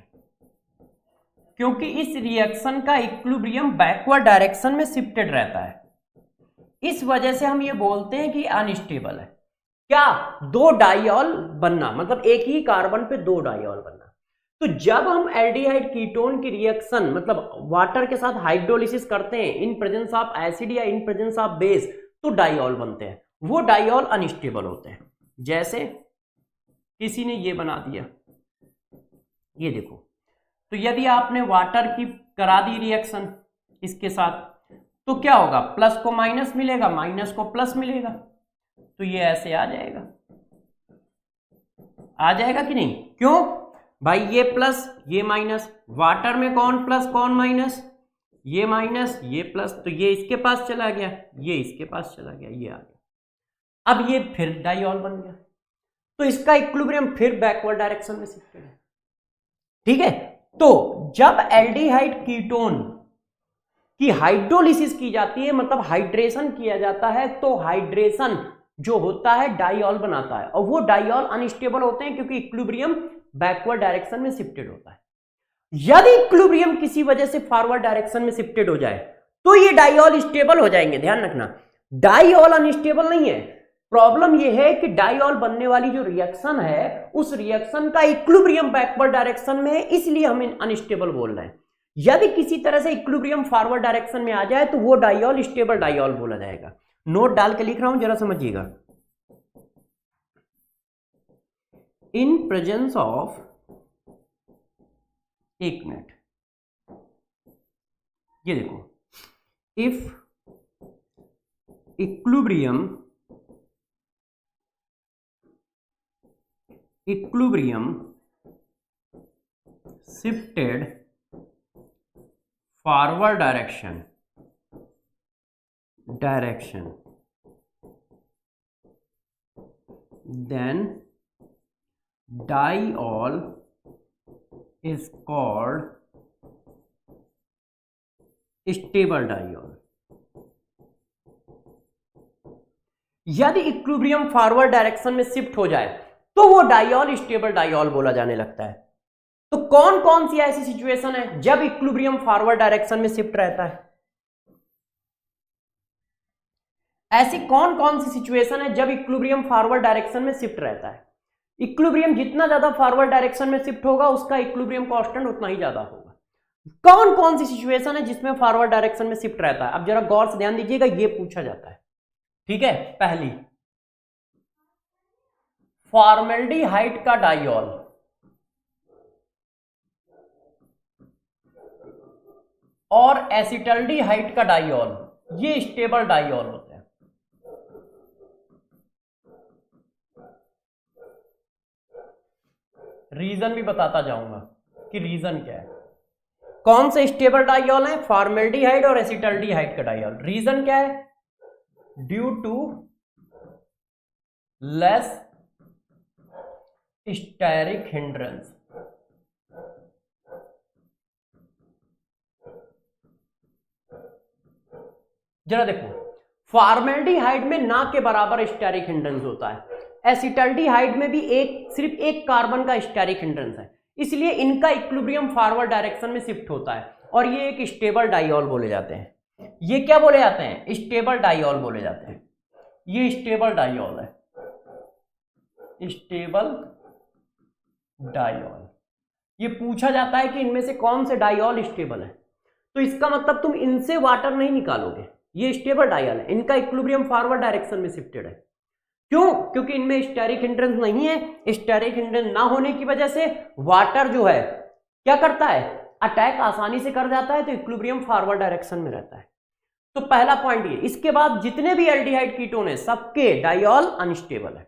क्योंकि इस रिएक्शन का इक्विलिब्रियम बैकवर्ड डायरेक्शन में शिफ्टेड रहता है, इस वजह से हम ये बोलते हैं कि अनस्टेबल है। क्या? 2 डाइऑल बनना, मतलब एक ही कार्बन पे 2 डाइऑल बनना। तो जब हम एल्डिहाइड कीटोन की रिएक्शन मतलब वाटर के साथ हाइड्रोलिसिस करते हैं इन प्रेजेंस ऑफ एसिड या इन प्रेजेंस ऑफ बेस, तो डाइऑल बनते हैं। वो डाइऑल अनस्टेबल होते हैं। जैसे किसी ने ये बना दिया, ये देखो, तो यदि आपने वाटर की करा दी रिएक्शन इसके साथ, तो क्या होगा? प्लस को माइनस मिलेगा, माइनस को प्लस मिलेगा, तो ये ऐसे आ जाएगा। आ जाएगा कि नहीं? क्यों भाई? ये प्लस ये माइनस, वाटर में कौन प्लस कौन माइनस? ये माइनस ये प्लस, तो ये इसके पास चला गया, ये इसके पास चला गया, ये आ गया। अब ये फिर डाइऑल बन गया, तो इसका इक्विलिब्रियम फिर बैकवर्ड डायरेक्शन में शिफ्टेड है। ठीक है, तो जब एल्डिहाइड कीटोन की हाइड्रोलिसिस की जाती है, मतलब हाइड्रेशन किया जाता है, तो हाइड्रेशन जो होता है डाइऑल बनाता है, और वो डाइऑल अनस्टेबल होते हैं क्योंकि इक्विलिब्रियम बैकवर्ड डायरेक्शन में शिफ्टेड होता है। यदि इक्विलिब्रियम किसी वजह से फॉरवर्ड डायरेक्शन में शिफ्टेड हो जाए तो ये डाइऑल स्टेबल हो जाएंगे। ध्यान रखना, डाइऑल अनस्टेबल नहीं है। प्रॉब्लम ये है कि डाइऑल बनने वाली जो रिएक्शन है, उस रिएक्शन का इक्विलिब्रियम बैकवर्ड डायरेक्शन में है, इसलिए हम अनस्टेबल बोल रहे हैं। यदि किसी तरह से इक्विलिब्रियम फॉरवर्ड डायरेक्शन में आ जाए तो वो डाइऑल स्टेबल डाइऑल बोला जाएगा। नोट डाल के लिख रहा हूं, जरा समझिएगा। इन प्रेजेंस ऑफ, एक मिनट, ये देखो, if equilibrium shifted forward direction direction, then diol is called stable diol. यदि इक्विलिब्रियम फॉरवर्ड डायरेक्शन में शिफ्ट हो जाए तो वो डाइऑल स्टेबल डाइऑल बोला जाने लगता है। तो कौन कौन सी ऐसी सिचुएशन है जब इक्विलिब्रियम फॉरवर्ड डायरेक्शन में शिफ्ट रहता है? ऐसी कौन कौन सी सिचुएशन है जब इक्विलिब्रियम फॉरवर्ड डायरेक्शन में शिफ्ट रहता है? इक्विलिब्रियम जितना ज्यादा फॉरवर्ड डायरेक्शन में शिफ्ट होगा उसका इक्विलिब्रियम कांस्टेंट उतना ही ज्यादा होगा। कौन कौन सी सिचुएशन है जिसमें फॉरवर्ड डायरेक्शन में शिफ्ट रहता है? अब जरा गौर से ध्यान दीजिएगा, ये पूछा जाता है। ठीक है, पहली फॉर्मेल्डिहाइड का डाइऑल और एसिटल्डिहाइड का डाइऑल, ये स्टेबल डाइऑल होते हैं। रीजन भी बताता जाऊंगा कि रीजन क्या है। कौन से स्टेबल डाइऑल है? फॉर्मेल्डिहाइड और एसिटल्डिहाइड का डाइऑल। रीजन क्या है? Due to less steric hindrance. जरा देखो, फॉर्मेल्डिहाइड में ना के बराबर स्टेरिक हिंड्रेंस होता है, एसिटल्डिहाइड में भी सिर्फ एक कार्बन का स्टेरिक हिंड्रेंस है, इसलिए इनका इक्विलिब्रियम फॉरवर्ड डायरेक्शन में शिफ्ट होता है और ये एक स्टेबल डाइऑल बोले जाते हैं। ये क्या बोले जाते हैं? स्टेबल डाइऑल बोले जाते हैं। ये स्टेबल डाइऑल है, स्टेबल डाइऑल। ये पूछा जाता है कि इनमें से कौन से डाइऑल स्टेबल है, तो इसका मतलब तुम इनसे वाटर नहीं निकालोगे, ये स्टेबल डाइऑल है, इनका इक्विलिब्रियम फॉरवर्ड डायरेक्शन में शिफ्टेड है। क्यों? क्योंकि इनमें स्टेरिक हिंड्रेंस नहीं है। स्टेरिक हिंड्रेंस ना होने की वजह से वाटर जो है क्या करता है? अटैक आसानी से कर जाता है, तो इक्विलिब्रियम फॉरवर्ड डायरेक्शन में रहता है। तो पहला पॉइंट ये। इसके बाद जितने भी एल्डिहाइड कीटोन है सबके डाइऑल अनस्टेबल है,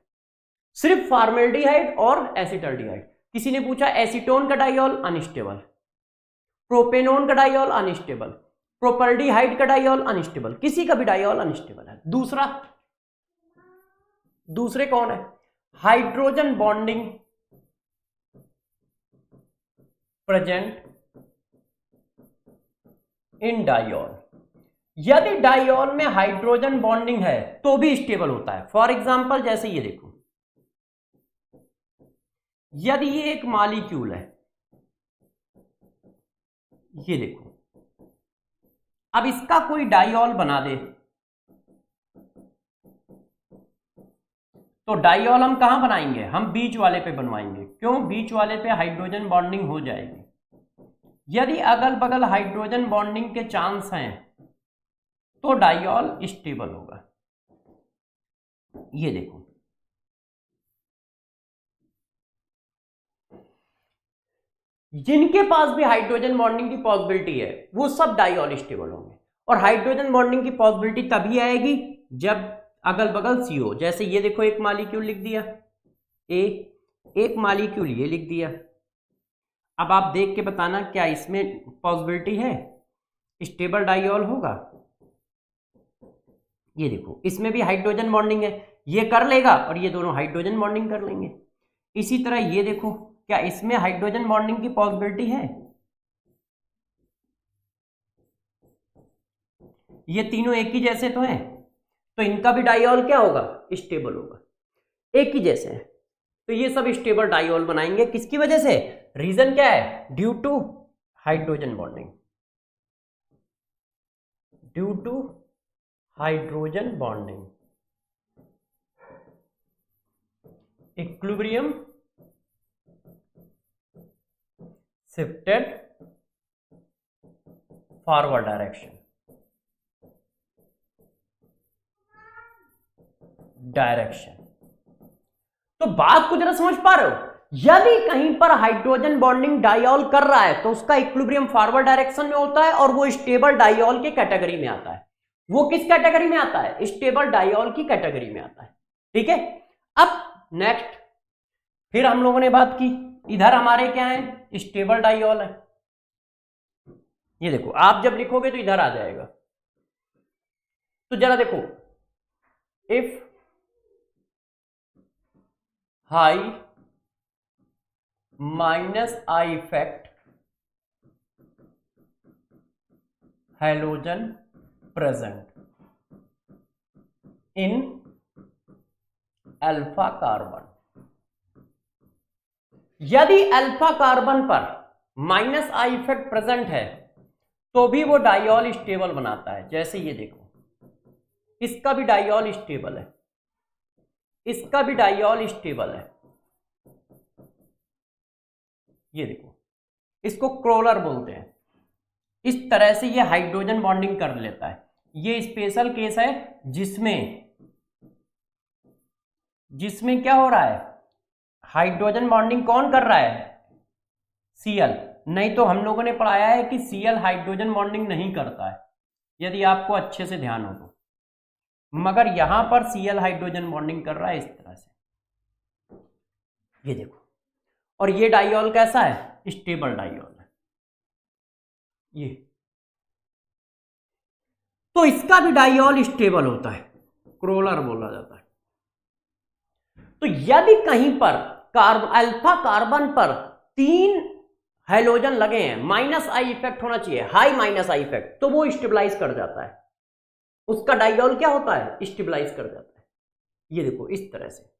सिर्फ फॉर्मेल्डिहाइड और एसिटल्डिहाइड। किसी ने पूछा एसीटोन का डाइऑल अनस्टेबल, प्रोपेनोन का डाइऑल अनस्टेबल, प्रोपल्डिहाइड का डाइऑल अनस्टेबल, किसी का भी डाइऑल अनस्टेबल है। दूसरे कौन है? Hydrogen bonding present in diol. यदि डाइऑल में हाइड्रोजन बॉन्डिंग है तो भी स्टेबल होता है। फॉर एग्जांपल जैसे ये देखो, यदि ये एक मॉलिक्यूल है, ये देखो, अब इसका कोई डाइऑल बना दे तो डाइऑल हम कहां बनाएंगे? हम बीच वाले पे बनवाएंगे। क्यों? बीच वाले पे हाइड्रोजन बॉन्डिंग हो जाएगी। यदि अगल बगल हाइड्रोजन बॉन्डिंग के चांस हैं तो डाइऑल स्टेबल होगा। ये देखो, जिनके पास भी हाइड्रोजन बॉन्डिंग की पॉसिबिलिटी है वो सब डाइऑल स्टेबल होंगे। और हाइड्रोजन बॉन्डिंग की पॉसिबिलिटी तभी आएगी जब अगल बगल सी हो। जैसे ये देखो, एक मॉलिक्यूल लिख दिया ए, एक मॉलिक्यूल ये लिख दिया। अब आप देख के बताना क्या इसमें पॉसिबिलिटी है स्टेबल डाइऑल होगा? ये देखो, इसमें भी हाइड्रोजन बॉन्डिंग है, ये कर लेगा और ये दोनों हाइड्रोजन बॉन्डिंग कर लेंगे। इसी तरह ये देखो, क्या इसमें हाइड्रोजन बॉन्डिंग की पॉसिबिलिटी है? ये तीनों एक ही जैसे तो हैं, तो इनका भी डाइऑल क्या होगा? स्टेबल होगा। एक ही जैसे है तो ये सब स्टेबल डाइऑल बनाएंगे। किसकी वजह से? रीजन क्या है? Due to hydrogen bonding, due to hydrogen bonding, equilibrium shifted forward direction, तो बात को जरा समझ पा रहे हो? यदि कहीं पर हाइड्रोजन बॉन्डिंग डाइऑल कर रहा है तो उसका इक्विलिब्रियम फॉरवर्ड डायरेक्शन में होता है और वो स्टेबल डाइऑल के कैटेगरी में आता है। वो किस कैटेगरी में आता है? स्टेबल डाइऑल की कैटेगरी में आता है। ठीक है, अब नेक्स्ट फिर हम लोगों ने बात की, इधर हमारे क्या है? स्टेबल डाइऑल है। ये देखो, आप जब लिखोगे तो इधर आ जाएगा। तो जरा देखो, if high minus I effect halogen present in alpha carbon, यदि अल्फा कार्बन पर माइनस आई इफेक्ट प्रेजेंट है तो भी वो डाइऑल स्टेबल बनाता है। जैसे ये देखो, इसका भी डाइऑल स्टेबल है, इसका भी डाइऑल स्टेबल है। ये देखो, इसको क्रोलर बोलते हैं। इस तरह से ये हाइड्रोजन बॉन्डिंग कर लेता है। ये स्पेशल केस है जिसमें क्या हो रहा है, हाइड्रोजन बॉन्डिंग कौन कर रहा है, Cl। नहीं तो हम लोगों ने पढ़ाया है कि Cl हाइड्रोजन बॉन्डिंग नहीं करता है, यदि आपको अच्छे से ध्यान हो तो, मगर यहां पर Cl हाइड्रोजन बॉन्डिंग कर रहा है इस तरह से। ये देखो, और ये डाइऑल कैसा है, स्टेबल डाइऑल है ये। तो इसका भी डाइऑल स्टेबल होता है, क्रोलर बोला जाता है। तो यदि कहीं पर अल्फा कार्बन पर 3 हैलोजन लगे हैं, माइनस आई इफेक्ट होना चाहिए, हाई माइनस आई इफेक्ट, तो वो स्टेबलाइज कर जाता है। उसका डाइऑल क्या होता है, स्टेबलाइज कर जाता है। ये देखो इस तरह से।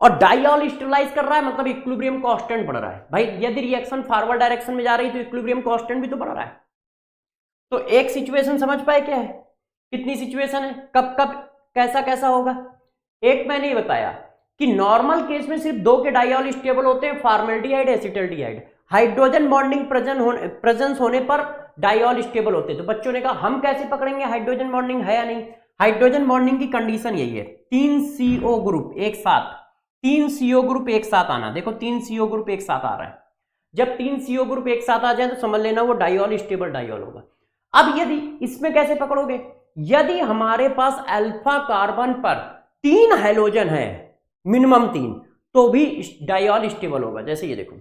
और डाइऑल स्टेबलाइज कर रहा है मतलब इक्विलिब्रियम कांस्टेंट बढ़ रहा है। भाई यदि रिएक्शन फॉरवर्ड डायरेक्शन में जा रही है तो इक्विलिब्रियम कांस्टेंट भी तो बढ़ रहा है। तो एक सिचुएशन समझ पाए क्या है, कितनी सिचुएशन है, कब कब कैसा कैसा होगा। एक मैंने ही बताया कि नॉर्मल केस में सिर्फ 2 के डाइऑल स्टेबल होते हैं, formaldehyde, acetaldehyde. Hydrogen bonding presence होने पर डाइऑल स्टेबल होते हैं। तो बच्चों ने कहा हम कैसे पकड़ेंगे हाइड्रोजन बॉन्डिंग है या नहीं। हाइड्रोजन बॉन्डिंग की कंडीशन यही है, 3 CO ग्रुप एक साथ, 3 CO ग्रुप एक साथ आना। देखो 3 CO ग्रुप एक साथ आ रहा है, जब 3 CO ग्रुप एक साथ आ जाए तो समझ लेना वो डाइऑल स्टेबल डाइऑल होगा। अब यदि इसमें कैसे पकड़ोगे, यदि हमारे पास अल्फा कार्बन पर 3 हैलोजन है, मिनिमम 3, तो भी डाइऑल स्टेबल होगा। जैसे ये देखो,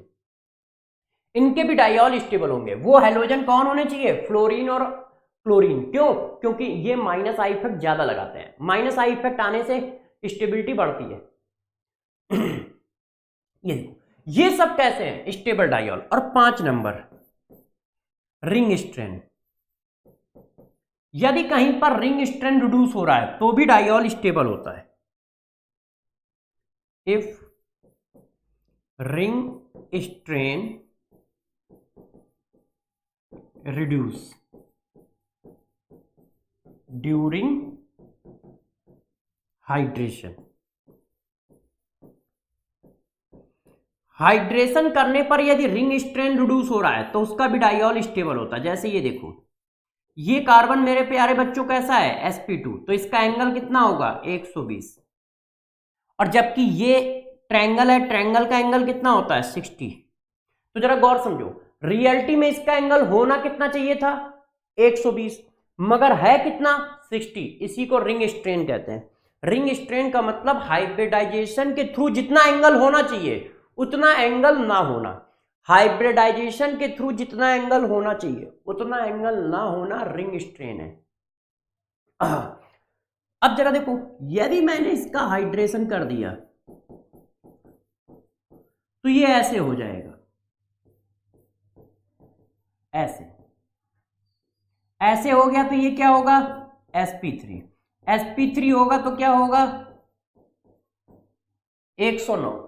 इनके भी डाइऑल स्टेबल होंगे। वो हैलोजन कौन होने चाहिए, फ्लोरीन और क्लोरीन। क्यों, क्योंकि ये माइनस आई इफेक्ट ज्यादा लगाते हैं। माइनस आई इफेक्ट आने से स्टेबिलिटी बढ़ती है। ये देखो, ये सब कैसे हैं, स्टेबल डाइऑल। और 5 नंबर रिंग स्ट्रेन, यदि कहीं पर रिंग स्ट्रेन रिड्यूस हो रहा है तो भी डाइऑल स्टेबल होता है। If ring strain reduce during hydration, hydration करने पर यदि रिंग स्ट्रेन रिड्यूस हो रहा है तो उसका भी डाइऑल स्टेबल होता है। जैसे ये देखो, ये कार्बन मेरे प्यारे बच्चों कैसा है, sp2, तो इसका एंगल कितना होगा 120, और जबकि ये ट्रायंगल है, ट्रायंगल का एंगल कितना होता है 60। तो जरा गौर समझो, रियलिटी में इसका एंगल होना कितना चाहिए था 120, मगर है कितना 60। इसी को रिंग स्ट्रेन कहते हैं। रिंग स्ट्रेन का मतलब हाइब्रिडाइजेशन के थ्रू जितना एंगल होना चाहिए उतना एंगल ना होना, हाइब्रिडाइजेशन के थ्रू जितना एंगल होना चाहिए उतना एंगल ना होना, रिंग स्ट्रेन है। अब जरा देखो, यदि मैंने इसका हाइड्रेशन कर दिया तो ये ऐसे हो जाएगा, ऐसे हो गया तो ये क्या होगा sp3, sp3 होगा तो क्या होगा 109।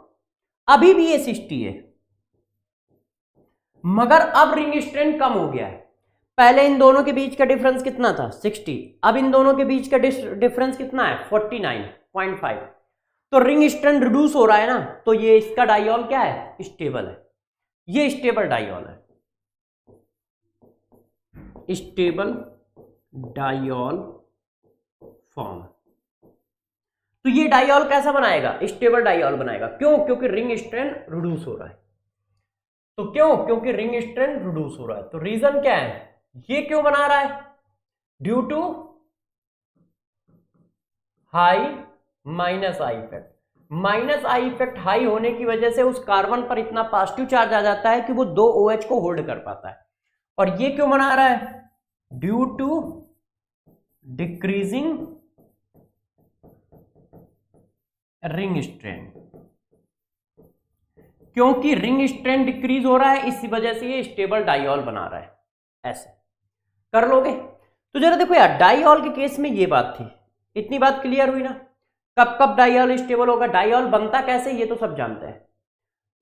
अभी भी ये 60 है, मगर अब रिंग स्ट्रेन कम हो गया है। पहले इन दोनों के बीच का डिफरेंस कितना था 60, अब इन दोनों के बीच का डिफरेंस कितना है 49.5। तो रिंग स्ट्रेन रिड्यूस हो रहा है ना, तो ये इसका डाइऑल क्या है, स्टेबल है। ये स्टेबल डाइऑल है, स्टेबल डाइऑल फॉर्म। तो ये डाइऑल कैसा बनाएगा, स्टेबल डाइऑल बनाएगा। क्यों, क्योंकि रिंग स्ट्रेन रिड्यूस हो रहा है। तो क्यों, क्योंकि रिंग स्ट्रेन रिड्यूस हो रहा है। तो रीजन क्या है, ये क्यों बना रहा है, due to high minus I effect. Minus I effect high होने की वजह से उस कार्बन पर इतना पॉजिटिव चार्ज आ जाता है कि वो 2 OH को होल्ड कर पाता है। और ये क्यों बना रहा है, due to decreasing ring strength, क्योंकि रिंग स्ट्रेंथ डिक्रीज हो रहा है इसी वजह से ये स्टेबल डाइऑल बना रहा है। ऐसे कर लोगे तो जरा देखो यार, डाइऑल के केस में ये बात थी, इतनी बात क्लियर हुई ना। कब कब डाइऑल स्टेबल होगा, डाइऑल बनता कैसे ये तो सब जानते हैं।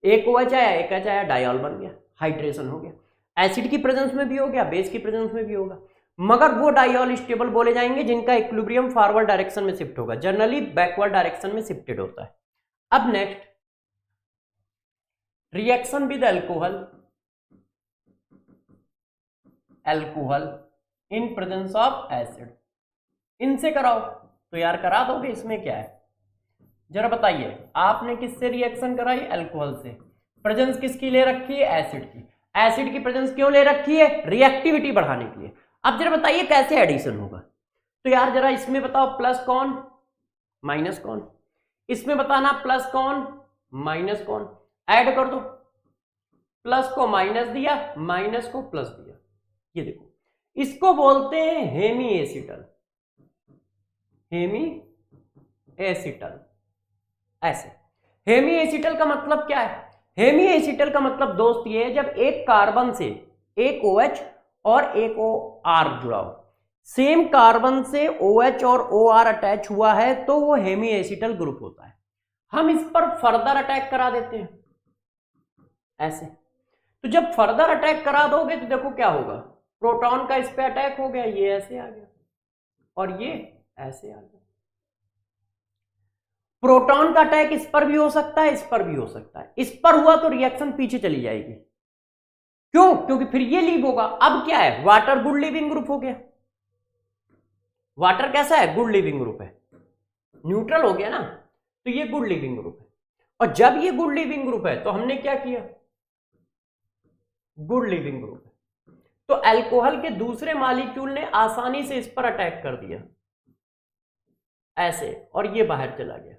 एक OH आया, एक H आया, डाइऑल बन गया, हाइड्रेशन हो गया। एसिड की प्रेजेंस में भी हो गया, बेस की प्रेजेंस में भी होगा, मगर वो डाइऑल स्टेबल बोले जाएंगे जिनका इक्विलिब्रियम फॉरवर्ड डायरेक्शन में शिफ्ट होगा, जनरली बैकवर्ड डायरेक्शन में शिफ्टेड होता है। अब next reaction with alcohol, alcohol in presence of acid, इनसे कराओ तो यार करा दोगे, इसमें क्या है जरा बताइए। आपने किससे रिएक्शन कराई, अल्कोहल से, प्रेजेंस किसकी ले रखी है, एसिड की। एसिड की प्रेजेंस क्यों ले रखी है, रिएक्टिविटी बढ़ाने के लिए। अब जरा बताइए कैसे एडिशन होगा, तो यार जरा इसमें बताओ प्लस कौन माइनस कौन, इसमें बताना प्लस कौन माइनस कौन, ऐड कर दो, प्लस को माइनस दिया, माइनस को प्लस दिया, ये देखो इसको बोलते हैं हेमी एसिटल, हेमी एसिटल। ऐसे हेमी एसिटल का मतलब क्या है, हेमी एसिटल का मतलब दोस्त ये है जब एक कार्बन से एक OH और एक OR जुड़ा हो, सेम कार्बन से OH और OR अटैच हुआ है तो वो हेमी एसिटल ग्रुप होता है। हम इस पर फर्दर अटैक करा देते हैं ऐसे, तो जब फर्दर अटैक करा दोगे तो देखो क्या होगा, प्रोटॉन का इस पे अटैक हो गया, ये ऐसे आ गया और ये ऐसे आ गया। प्रोटॉन का अटैक इस पर भी हो सकता है, इस पर भी हो सकता है, इस पर हुआ तो रिएक्शन पीछे चली जाएगी, क्यों, क्योंकि फिर ये लीव होगा। अब क्या है, वाटर गुड लिविंग ग्रुप हो गया, वाटर कैसा है, गुड लिविंग ग्रुप है, न्यूट्रल हो गया ना, तो ये गुड लिविंग ग्रुप है। और जब ये गुड लिविंग ग्रुप है तो हमने क्या किया, गुड लिविंग ग्रुप है, तो अल्कोहल के दूसरे मॉलिक्यूल ने आसानी से इस पर अटैक कर दिया ऐसे, और ये बाहर चला गया,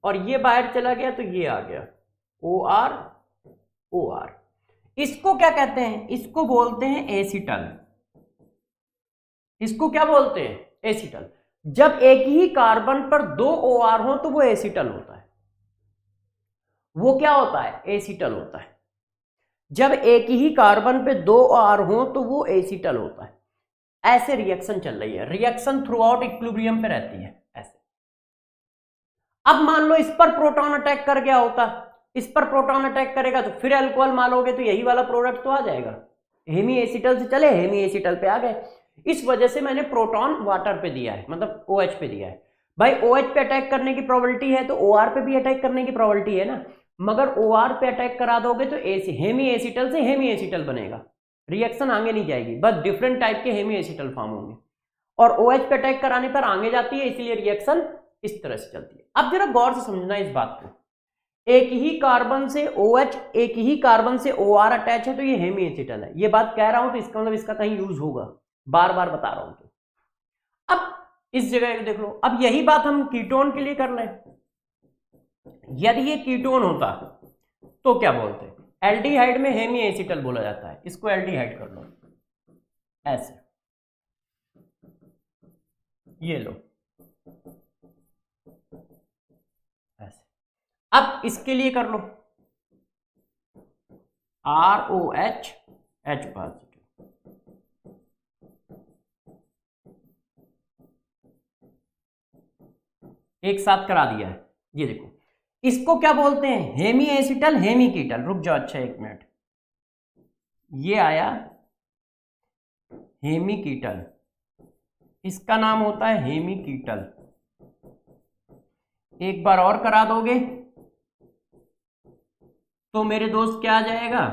और ये बाहर चला गया तो ये आ गया OR OR। इसको क्या कहते हैं, इसको बोलते हैं एसिटल, इसको क्या बोलते हैं, एसिटल। जब एक ही कार्बन पर 2 OR हो तो वो एसिटल होता है, वो क्या होता है, एसिटल होता है। जब एक ही कार्बन पे 2 OR हो तो वो एसिटल होता है। ऐसे रिएक्शन चल रही है, रिएक्शन थ्रू आउट इक्विलिब्रियम पे रहती है ऐसे। अब मान लो इस पर प्रोटॉन अटैक कर गया होता, इस पर प्रोटॉन अटैक करेगा तो फिर अल्कोहल मालोगे तो यही वाला प्रोडक्ट तो आ जाएगा, हेमी एसिटल से चले हेमी एसिटल पे आ गए। इस वजह से मैंने प्रोटॉन वाटर पे दिया है, मतलब OH पे दिया है। भाई OH पे अटैक करने की प्रोबेबिलिटी है तो OR पे भी अटैक करने की प्रोबेबिलिटी है ना, मगर OR पे अटैक करा दोगे तो हेमी एसिटल से हेमी एसिटल बनेगा, रिएक्शन आगे नहीं जाएगी, बस डिफरेंट टाइप के हेमी एसिटल फॉर्म होंगे। और OH पे अटैक कराने पर आगे जाती है, इसलिए रिएक्शन इस तरह से चलती है। अब जरा गौर से समझना इस बात को, एक ही कार्बन से OH एक ही कार्बन से OR अटैच है तो ये हेमी एसिटल है। ये बात कह रहा हूं तो इसका मतलब इसका कहीं यूज होगा, बार बार बता रहा हूं। तो अब इस जगह देख लो, अब यही बात हम कीटोन के लिए कर लें। यदि ये कीटोन होता तो क्या बोलते हैं, एल्डिहाइड में हेमी एसिटल बोला जाता है, इसको एल्डिहाइड कर लो ऐसे, ये लो ऐसे। अब इसके लिए कर लो ROH H पॉजिटिव, एक साथ करा दिया है। ये देखो इसको क्या बोलते हैं, हेमी एसिटल हेमी कीटल। रुक जाओ, अच्छा एक मिनट, ये आया हेमी कीटल, इसका नाम होता है हेमी कीटल। एक बार और करा दोगे तो मेरे दोस्त क्या आ जाएगा,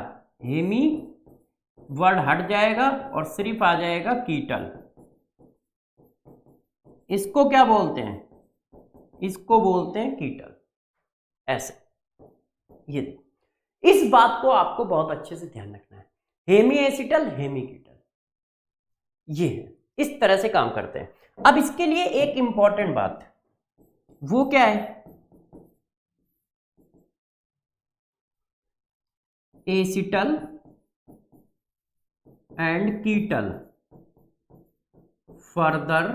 हेमी वर्ड हट जाएगा और सिर्फ आ जाएगा कीटल। इसको क्या बोलते हैं, इसको बोलते हैं कीटल ऐसे। ये देखो, इस बात को आपको बहुत अच्छे से ध्यान रखना है, हेमी एसिटल हेमी कीटल, ये है, इस तरह से काम करते हैं। अब इसके लिए एक इंपॉर्टेंट बात, वो क्या है, acetal and ketal further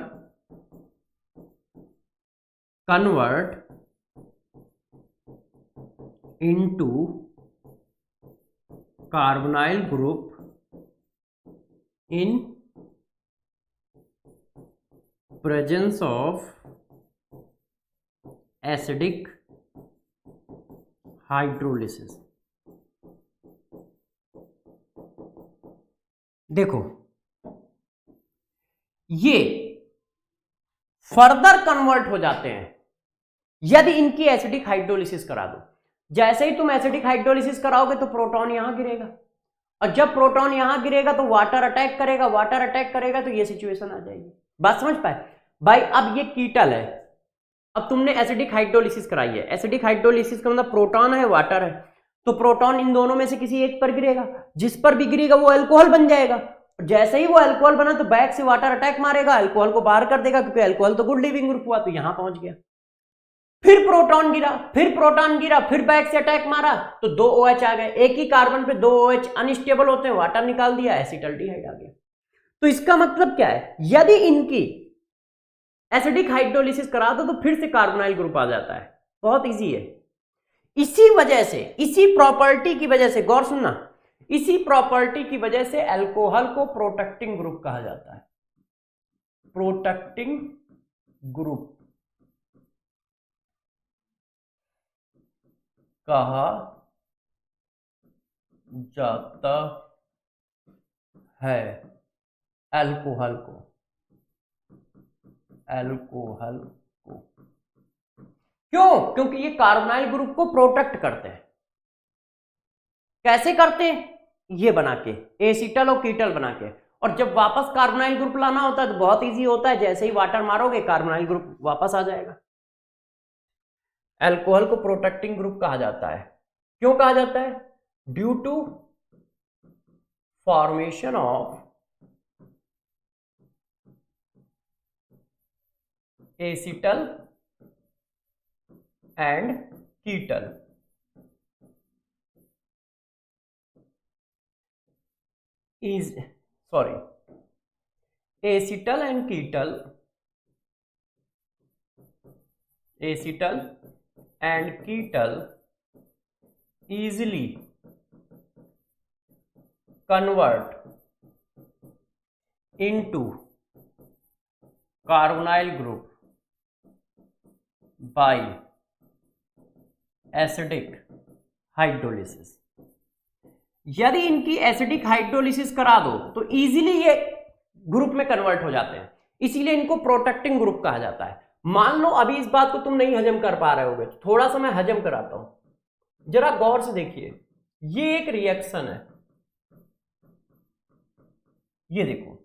convert into carbonyl group in presence of acidic hydrolysis। देखो ये फर्दर कन्वर्ट हो जाते हैं यदि इनकी एसिडिक हाइड्रोलिसिस करा दो। जैसे ही तुम एसिडिक हाइड्रोलिसिस कराओगे तो प्रोटॉन यहां गिरेगा, और जब प्रोटॉन यहां गिरेगा तो वाटर अटैक करेगा, वाटर अटैक करेगा तो ये सिचुएशन आ जाएगी। बात समझ पाए भाई? अब ये कीटल है, अब तुमने एसिडिक हाइड्रोलिसिस कराई है। एसिडिक हाइड्रोलिसिस का मतलब प्रोटॉन है, वाटर है, तो प्रोटॉन इन दोनों में से किसी एक पर गिरेगा, जिस पर भी गिरेगा वो अल्कोहल बन जाएगा। जैसे ही वो अल्कोहल बना तो बैक से वाटर अटैक मारेगा, अल्कोहल को बाहर कर देगा, क्योंकि अल्कोहल तो गुड लिविंग ग्रुप हुआ, तो यहां पहुंच गया। फिर प्रोटॉन गिरा, फिर प्रोटॉन गिरा, फिर बैक से अटैक मारा तो 2 OH आ गए। एक ही कार्बन पे 2 OH अनस्टेबल होते हैं, वाटर निकाल दिया, एसिटल्डिहाइड आ गया। तो इसका मतलब क्या है? यदि इनकी एसिडिक हाइड्रोलिसिस करा दो तो फिर से कार्बोनाइल ग्रुप आ जाता है। बहुत इजी है। इसी वजह से, इसी प्रॉपर्टी की वजह से, गौर सुनना, इसी प्रॉपर्टी की वजह से अल्कोहल को प्रोटेक्टिंग ग्रुप कहा जाता है। प्रोटेक्टिंग ग्रुप कहा जाता है अल्कोहल को। अल्कोहल को क्यों? क्योंकि ये कार्बोनाइल ग्रुप को प्रोटेक्ट करते हैं। कैसे करते हैं? ये बना के, एसिटल और कीटल बना के। और जब वापस कार्बोनाइल ग्रुप लाना होता है तो बहुत इजी होता है, जैसे ही वाटर मारोगे कार्बोनाइल ग्रुप वापस आ जाएगा। अल्कोहल को प्रोटेक्टिंग ग्रुप कहा जाता है। क्यों कहा जाता है? Due to formation of acetal and ketal. Acetal and ketal, acetal and ketal easily convert into carbonyl group by acidic hydrolysis। यदि इनकी एसिडिक हाइड्रोलिसिस करा दो तो इजीली ये ग्रुप में कन्वर्ट हो जाते हैं, इसीलिए इनको प्रोटेक्टिंग ग्रुप कहा जाता है। मान लो अभी इस बात को तुम नहीं हजम कर पा रहे होगे, तो थोड़ा सा मैं हजम कराता हूं, जरा गौर से देखिए। ये एक रिएक्शन है, ये देखो,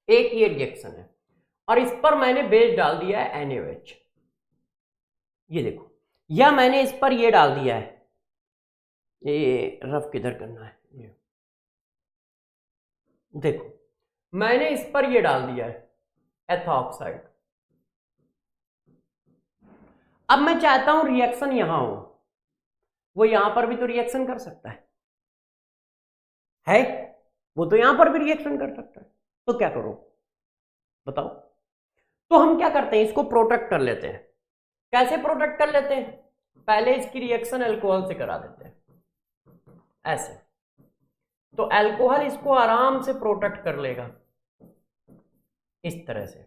एक ये रिएक्शन है, और इस पर मैंने बेस डाल दिया है NaOH। ये देखो, या मैंने इस पर ये डाल दिया है, ये रफ किधर करना है, ये देखो, मैंने इस पर ये डाल दिया है एथॉक्साइड। अब मैं चाहता हूं रिएक्शन यहां हो, वो यहां पर भी तो रिएक्शन कर सकता है? वो तो यहां पर भी रिएक्शन कर सकता है, तो क्या करो बताओ? तो हम क्या करते हैं, इसको प्रोटेक्ट कर लेते हैं। कैसे प्रोटेक्ट कर लेते हैं? पहले इसकी रिएक्शन अल्कोहल से करा देते हैं, ऐसे, तो अल्कोहल इसको आराम से प्रोटेक्ट कर लेगा इस तरह से,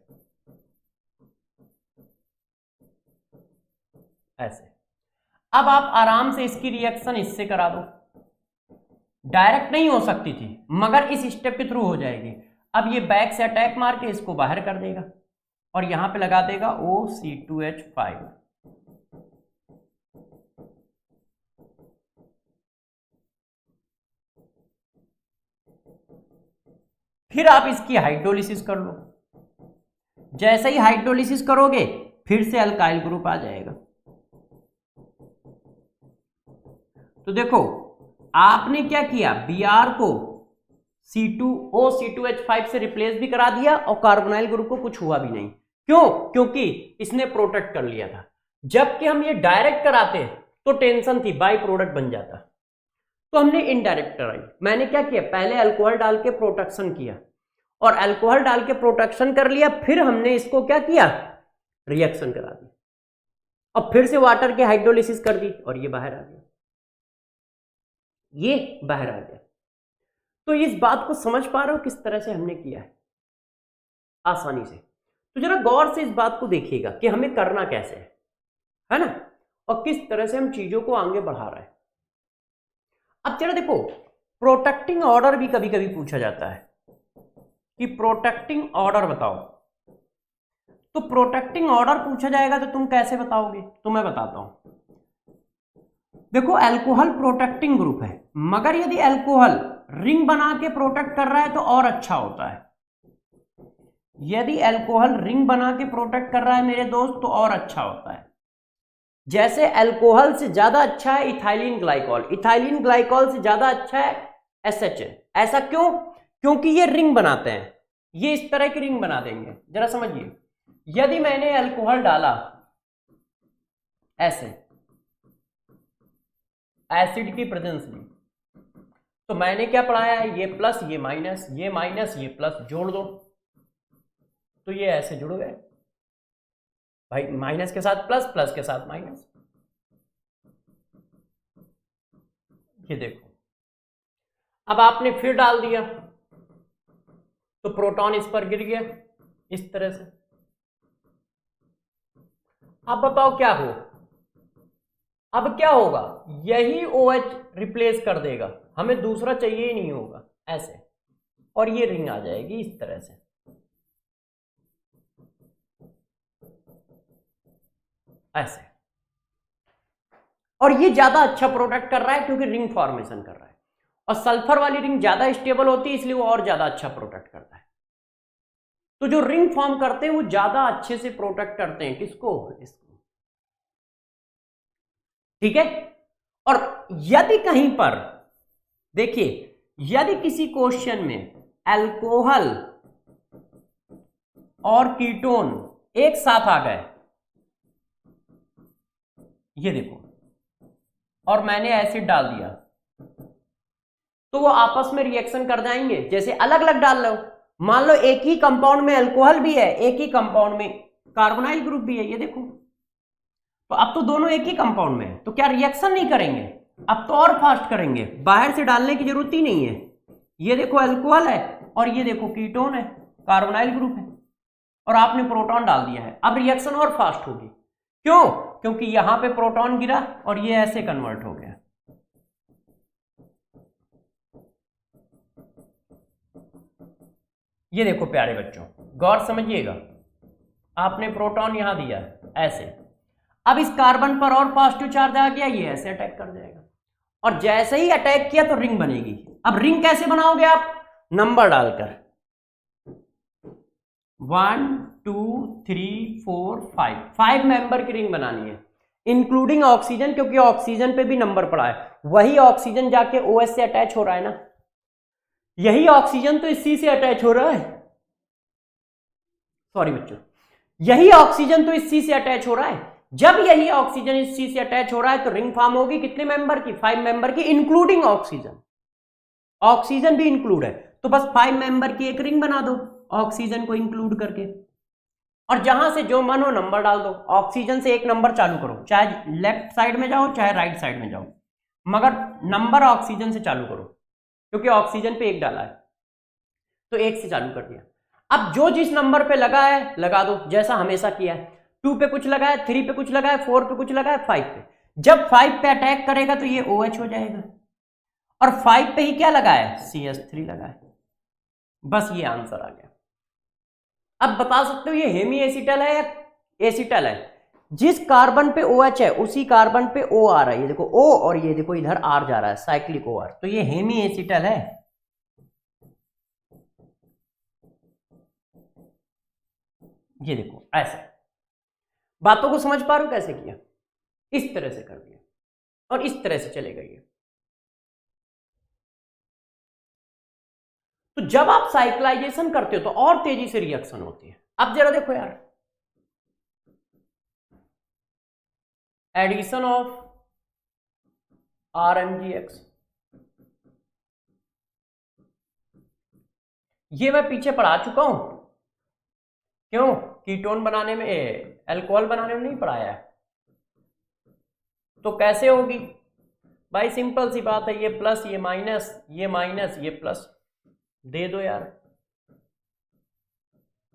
ऐसे। अब आप आराम से इसकी रिएक्शन इससे करा दो, डायरेक्ट नहीं हो सकती थी मगर इस स्टेप के थ्रू हो जाएगी। अब ये बैक से अटैक मार के इसको बाहर कर देगा और यहां पे लगा देगा OC2H5। फिर आप इसकी हाइड्रोलिसिस कर लो। जैसे ही हाइड्रोलिसिस करोगे फिर से अल्काइल ग्रुप आ जाएगा। तो देखो आपने क्या किया, Br को OC2H5 से रिप्लेस भी करा दिया और कार्बोनाइल ग्रुप को कुछ हुआ भी नहीं। क्यों? क्योंकि इसने प्रोटेक्ट कर लिया था। जबकि हम ये डायरेक्ट कराते तो टेंशन थी, बाई प्रोडक्ट बन जाता। तो हमने इनडायरेक्ट कराई। मैंने क्या किया, पहले अल्कोहल डाल के प्रोटेक्शन किया और अल्कोहल डाल के प्रोटेक्शन कर लिया, फिर हमने इसको क्या किया, रिएक्शन करा दी, और फिर से वाटर की हाइड्रोलिसिस कर दी और ये बाहर आ गया, ये बाहर आ गया। तो इस बात को समझ पा रहे हो किस तरह से हमने किया है आसानी से। तो जरा गौर से इस बात को देखिएगा कि हमें करना कैसे है ना, और किस तरह से हम चीजों को आगे बढ़ा रहे हैं। अब जरा देखो, प्रोटेक्टिंग ऑर्डर भी कभी कभी पूछा जाता है कि प्रोटेक्टिंग ऑर्डर बताओ। तो प्रोटेक्टिंग ऑर्डर पूछा जाएगा तो तुम कैसे बताओगे, तो मैं बताता हूं। देखो, अल्कोहल प्रोटेक्टिंग ग्रुप है, मगर यदि अल्कोहल रिंग बना के प्रोटेक्ट कर रहा है तो और अच्छा होता है। यदि अल्कोहल रिंग बना के प्रोटेक्ट कर रहा है मेरे दोस्त तो और अच्छा होता है। जैसे अल्कोहल से ज्यादा अच्छा है इथाइलिन ग्लाइकॉल, इथाइलिन ग्लाइकॉल से ज्यादा अच्छा है SHA। ऐसा क्यों? क्योंकि ये रिंग बनाते हैं, ये इस तरह की रिंग बना देंगे। जरा समझिए, यदि मैंने अल्कोहल डाला ऐसे, एसिड की प्रेजेंस में, तो मैंने क्या पढ़ाया है, ये प्लस ये माइनस, ये माइनस ये प्लस, जोड़ दो तो ये ऐसे जुड़ गए भाई, माइनस के साथ प्लस, प्लस के साथ माइनस। ये देखो, अब आपने फिर डाल दिया तो प्रोटॉन इस पर गिर गया इस तरह से। अब बताओ क्या हो, अब क्या होगा, यही OH रिप्लेस कर देगा, हमें दूसरा चाहिए ही नहीं होगा ऐसे, और ये रिंग आ जाएगी इस तरह से ऐसे। और ये ज्यादा अच्छा प्रोटेक्ट कर रहा है क्योंकि रिंग फॉर्मेशन कर रहा है, और सल्फर वाली रिंग ज्यादा स्टेबल होती है इसलिए वो और ज्यादा अच्छा प्रोटेक्ट करता है। तो जो रिंग फॉर्म करते हैं वो ज्यादा अच्छे से प्रोटेक्ट करते हैं किसको, इसको, ठीक है। और यदि कहीं पर देखिए, यदि किसी क्वेश्चन में अल्कोहल और कीटोन एक साथ आ गए, ये देखो, और मैंने एसिड डाल दिया, तो वो आपस में रिएक्शन कर जाएंगे। जैसे अलग अलग डाल लो, मान लो एक ही कंपाउंड में अल्कोहल भी है, एक ही कंपाउंड में कार्बोनाइल ग्रुप भी है, ये देखो, तो अब तो दोनों एक ही कंपाउंड में है, तो क्या रिएक्शन नहीं करेंगे, अब तो और फास्ट करेंगे, बाहर से डालने की जरूरत ही नहीं है। ये देखो अल्कोहल है और ये देखो कीटोन है, कार्बोनाइल ग्रुप है, और आपने प्रोटॉन डाल दिया है, अब रिएक्शन और फास्ट होगी। क्यों? क्योंकि यहां पे प्रोटॉन गिरा और ये ऐसे कन्वर्ट हो गया। ये देखो प्यारे बच्चों, गौर समझिएगा, आपने प्रोटॉन यहां दिया ऐसे, अब इस कार्बन पर और पॉजिटिव चार्ज आ गया, ये ऐसे अटैक कर जाएगा, और जैसे ही अटैक किया तो रिंग बनेगी। अब रिंग कैसे बनाओगे आप, नंबर डालकर 1 2 3 4 5 मेंबर की रिंग बनानी है, इंक्लूडिंग ऑक्सीजन, क्योंकि ऑक्सीजन पे भी नंबर पड़ा है, वही ऑक्सीजन जाके OH से अटैच हो रहा है ना, यही ऑक्सीजन तो इसी से अटैच हो रहा है, सॉरी बच्चों, यही ऑक्सीजन तो इस C से अटैच हो रहा है। जब यही ऑक्सीजन इस C से अटैच हो रहा है तो रिंग फॉर्म होगी कितने मेंबर की, 5 मेंबर की, इंक्लूडिंग ऑक्सीजन, ऑक्सीजन भी इंक्लूड है, तो बस 5 मेंबर की एक रिंग बना दो ऑक्सीजन को इंक्लूड करके, और जहां से जो मन हो नंबर डाल दो, ऑक्सीजन से एक नंबर चालू करो, चाहे लेफ्ट साइड में जाओ चाहे राइट साइड में जाओ, मगर नंबर ऑक्सीजन से चालू करो, क्योंकि ऑक्सीजन पे एक डाला है तो एक से चालू कर दिया। अब जो जिस नंबर पे लगा है लगा दो, जैसा हमेशा किया है, 2 पे कुछ लगा है, 3 पे कुछ लगा है, 4 पे कुछ लगा है, 5 पे, जब 5 पे अटैक करेगा तो ये OH हो जाएगा, और 5 पे ही क्या लगा है, CH3 लगा है, बस ये आंसर आ गया। अब बता सकते हो ये हेमी एसिटल है या एसिटल है, जिस कार्बन पे OH है उसी कार्बन पे O आ रहा है, ये देखो O, और ये देखो इधर R जा रहा है, साइक्लिक OR, तो ये हेमी एसिटल है। ये देखो ऐसे, बातों को समझ पा रहे हो कैसे किया, इस तरह से कर दिया और इस तरह से चलेगा ये। तो जब आप साइक्लाइजेशन करते हो तो और तेजी से रिएक्शन होती है। अब जरा देखो यार, एडिशन ऑफ RMgX, ये मैं पीछे पढ़ा चुका हूं, क्यों? कीटोन बनाने में, अल्कोहल बनाने में नहीं पढ़ाया है। तो कैसे होगी भाई? सिंपल सी बात है, ये प्लस ये माइनस, ये माइनस ये प्लस, दे दो यार,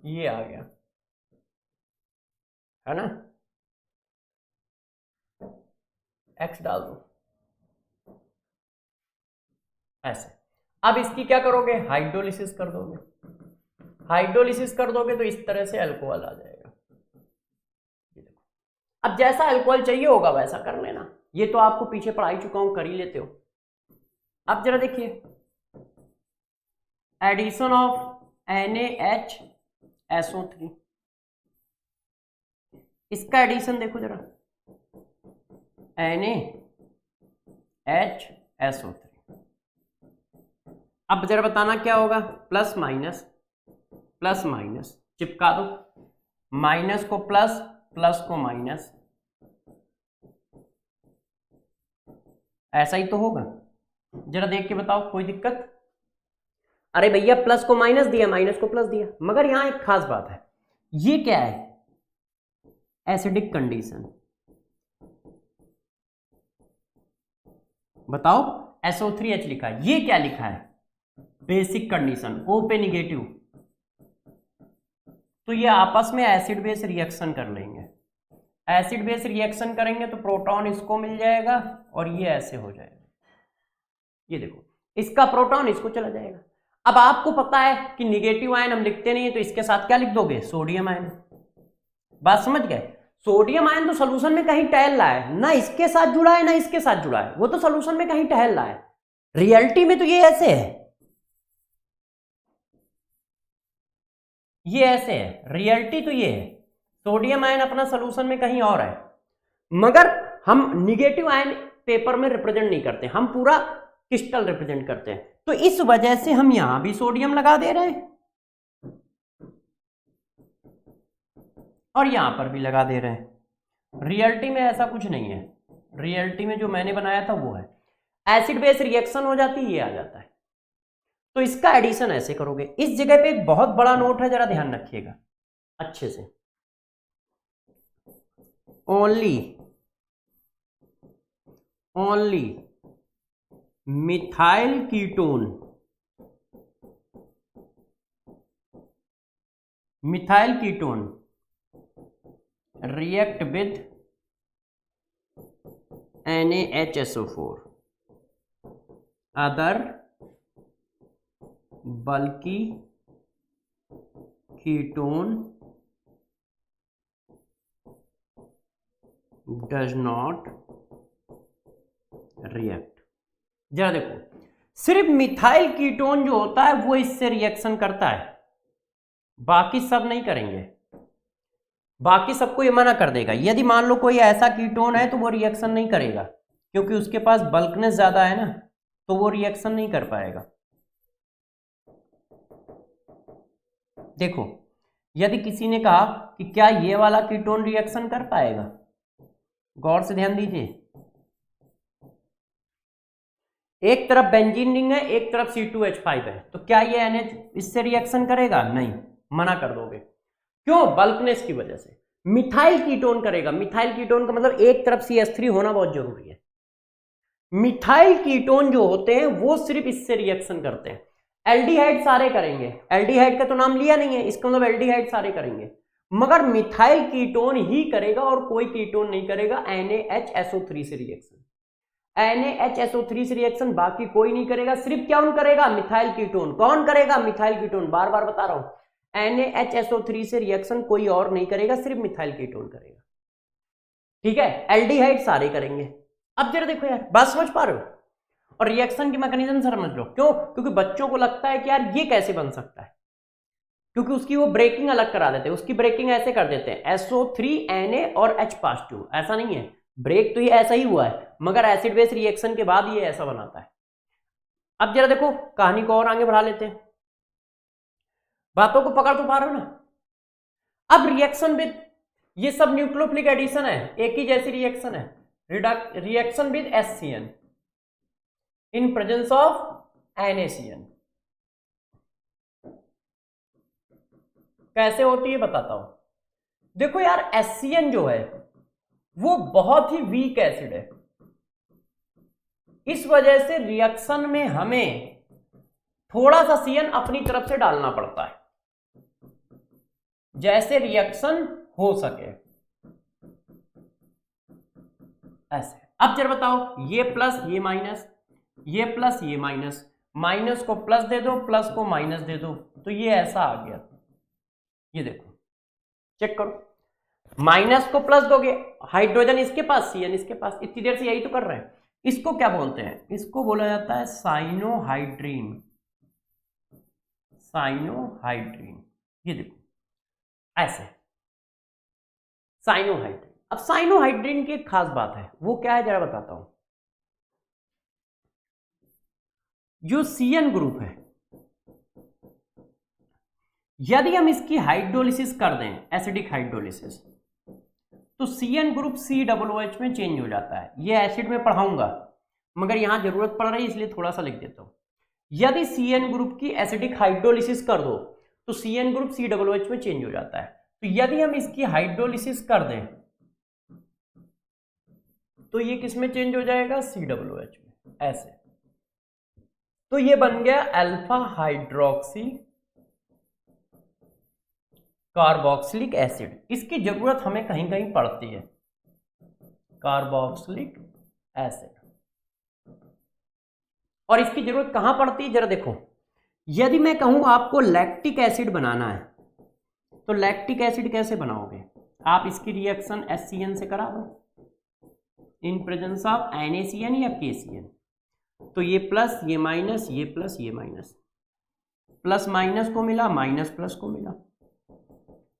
ये आ गया, है ना? एक्स डाल दो ऐसे। अब इसकी क्या करोगे? हाइड्रोलिसिस कर दोगे। हाइड्रोलिसिस कर दोगे तो इस तरह से अल्कोहल आ जाएगा। ये देखो, अब जैसा अल्कोहल चाहिए होगा वैसा कर लेना, ये तो आपको पीछे पढ़ा ही चुका हूं, कर ही लेते हो। अब जरा देखिए, एडिशन ऑफ NaHSO3, इसका एडिशन देखो जरा, NaHSO3। अब जरा बताना क्या होगा? प्लस माइनस, प्लस माइनस चिपका दो, माइनस को प्लस, प्लस को माइनस, ऐसा ही तो होगा। जरा देख के बताओ, कोई दिक्कत? अरे भैया प्लस को माइनस दिया, माइनस को प्लस दिया, मगर यहां एक खास बात है, ये क्या है? Acidic condition. बताओ, SO3H लिखा है, ये क्या लिखा है? बेसिक कंडीशन, O पे निगेटिव, तो ये आपस में एसिड बेस रिएक्शन कर लेंगे। एसिड बेस रिएक्शन करेंगे तो प्रोटॉन इसको मिल जाएगा और ये ऐसे हो जाएगा। ये देखो, इसका प्रोटॉन इसको चला जाएगा। अब आपको पता है कि निगेटिव आयन हम लिखते नहीं है, तो इसके साथ क्या लिख दोगे? Sodium ion. बात समझ गए? सोडियम आयन तो सोल्यूशन में कहीं टहल रहा है, ना इसके साथ जुड़ा है ना इसके साथ जुड़ा है, वो तो सोल्यूशन में कहीं टहल रहा है। रियलिटी में तो ये ऐसे है, ये ऐसे है, रियलिटी तो ये है, सोडियम आयन अपना सोल्यूशन में कहीं और है, मगर हम निगेटिव आयन पेपर में रिप्रेजेंट नहीं करते, हम पूरा क्रिस्टल रिप्रेजेंट करते हैं। तो इस वजह से हम यहां भी सोडियम लगा दे रहे हैं और यहां पर भी लगा दे रहे हैं। रियलिटी में ऐसा कुछ नहीं है, रियलिटी में जो मैंने बनाया था वो है, एसिड बेस रिएक्शन हो जाती है, ये आ जाता है। तो इसका एडिशन ऐसे करोगे। इस जगह पे एक बहुत बड़ा नोट है, जरा ध्यान रखिएगा अच्छे से। Only methyl ketone, methyl ketone react with NaHSO4, other बल्कि कीटोन डज नॉट रिएक्ट। जरा देखो, सिर्फ मिथाइल कीटोन जो होता है वो इससे रिएक्शन करता है, बाकी सब नहीं करेंगे, बाकी सबको ये मना कर देगा। यदि मान लो कोई ऐसा कीटोन है तो वो रिएक्शन नहीं करेगा, क्योंकि उसके पास बल्कनेस ज्यादा है ना, तो वो रिएक्शन नहीं कर पाएगा। देखो, यदि किसी ने कहा कि क्या ये वाला कीटोन रिएक्शन कर पाएगा, गौर से ध्यान दीजिए, एक तरफ बेंजीन रिंग है, एक तरफ C2H5 है, तो क्या ये NH इससे रिएक्शन करेगा? नहीं, मना कर दोगे। क्यों? बल्कनेस की वजह से। मिथाइल कीटोन करेगा। मिथाइल कीटोन का मतलब एक तरफ CH3 होना बहुत जरूरी है। मिथाइल कीटोन जो होते हैं वो सिर्फ इससे रिएक्शन करते हैं। एल्डिहाइड सारे करेंगे, एल्डिहाइड का तो नाम लिया नहीं है, इसका मतलब एल्डिहाइड सारे करेंगे, मगर मिथाइल कीटोन ही करेगा और कोई कीटोन नहीं करेगा NaHSO3 से रिएक्शन। NaHSO3 से रिएक्शन बाकी कोई नहीं करेगा, सिर्फ कौन करेगा? Methyl ketone. कौन करेगा? Methyl ketone. बार बार बता रहा हूं, NaHSO3 से रिएक्शन कोई और नहीं करेगा, सिर्फ मिथाइल कीटोन करेगा। ठीक है, एल्डिहाइड सारे करेंगे। अब जरा देखो यार, बात समझ पा रहे हो? और रिएक्शन की मैकेनिज्म समझ लो। क्यों? क्योंकि बच्चों को लगता है कि यार ये कैसे बन सकता है, क्योंकि उसकी वो ब्रेकिंग अलग करा देते हैं। उसकी ब्रेकिंग ऐसे कर देते हैं, SO3 Na और H पॉजिटिव। ऐसा नहीं है, ब्रेक तो ये ऐसा ही हुआ है, मगर एसिड बेस रिएक्शन के बाद ये ऐसा बनाता है। अब जरा देखो, कहानी को और आगे बढ़ा लेते हैं, बातों को पकड़ तो पा रहे हो ना? अब रिएक्शन विद, ये सब न्यूक्लियोफिलिक एडिशन है, एक ही जैसी रिएक्शन है। Reaction with HCN in presence of NaCN। कैसे होती है बताता हूं। देखो यार HCN जो है वो बहुत ही वीक एसिड है, इस वजह से रिएक्शन में हमें थोड़ा सा CN अपनी तरफ से डालना पड़ता है जैसे रिएक्शन हो सके ऐसे। अब जरा बताओ, ये प्लस ये माइनस, ये प्लस ये माइनस, माइनस को प्लस दे दो, प्लस को माइनस दे दो, तो ये ऐसा आ गया। ये देखो चेक करो, माइनस को प्लस दोगे, हाइड्रोजन इसके पास, CN इसके पास, इतनी देर से यही तो कर रहे हैं। इसको क्या बोलते हैं? इसको बोला जाता है साइनोहाइड्रीन। साइनोहाइड्रीन, ये देखो ऐसे साइनोहाइड्रीन। अब साइनोहाइड्रीन की एक खास बात है, वो क्या है जरा बताता हूं। जो CN ग्रुप है, यदि हम इसकी हाइड्रोलिसिस कर दें, एसिडिक हाइड्रोलिसिस, तो CN ग्रुप COOH में चेंज हो जाता है। ये एसिड में पढ़ाऊंगा मगर यहां जरूरत पड़ रही है इसलिए थोड़ा सा लिख देता हूं। यदि CN ग्रुप की एसिडिक हाइड्रोलिसिस कर दो तो CN ग्रुप COOH में चेंज हो जाता है। तो यदि हम इसकी हाइड्रोलिसिस कर दें तो ये किस में चेंज हो जाएगा? COOH में, ऐसे। तो ये बन गया अल्फा हाइड्रोक्सी कार्बोक्सिलिक एसिड। इसकी जरूरत हमें कहीं कहीं पड़ती है, कार्बोक्सिलिक एसिड। और इसकी जरूरत कहां पड़ती है जरा देखो, यदि मैं कहूं आपको लैक्टिक एसिड बनाना है तो लैक्टिक एसिड कैसे बनाओगे? आप इसकी रिएक्शन HCN से करा दो इन प्रेजेंस ऑफ NaCN या KCN। तो ये प्लस ये माइनस, ये प्लस ये माइनस, प्लस माइनस को मिला, माइनस प्लस को मिला,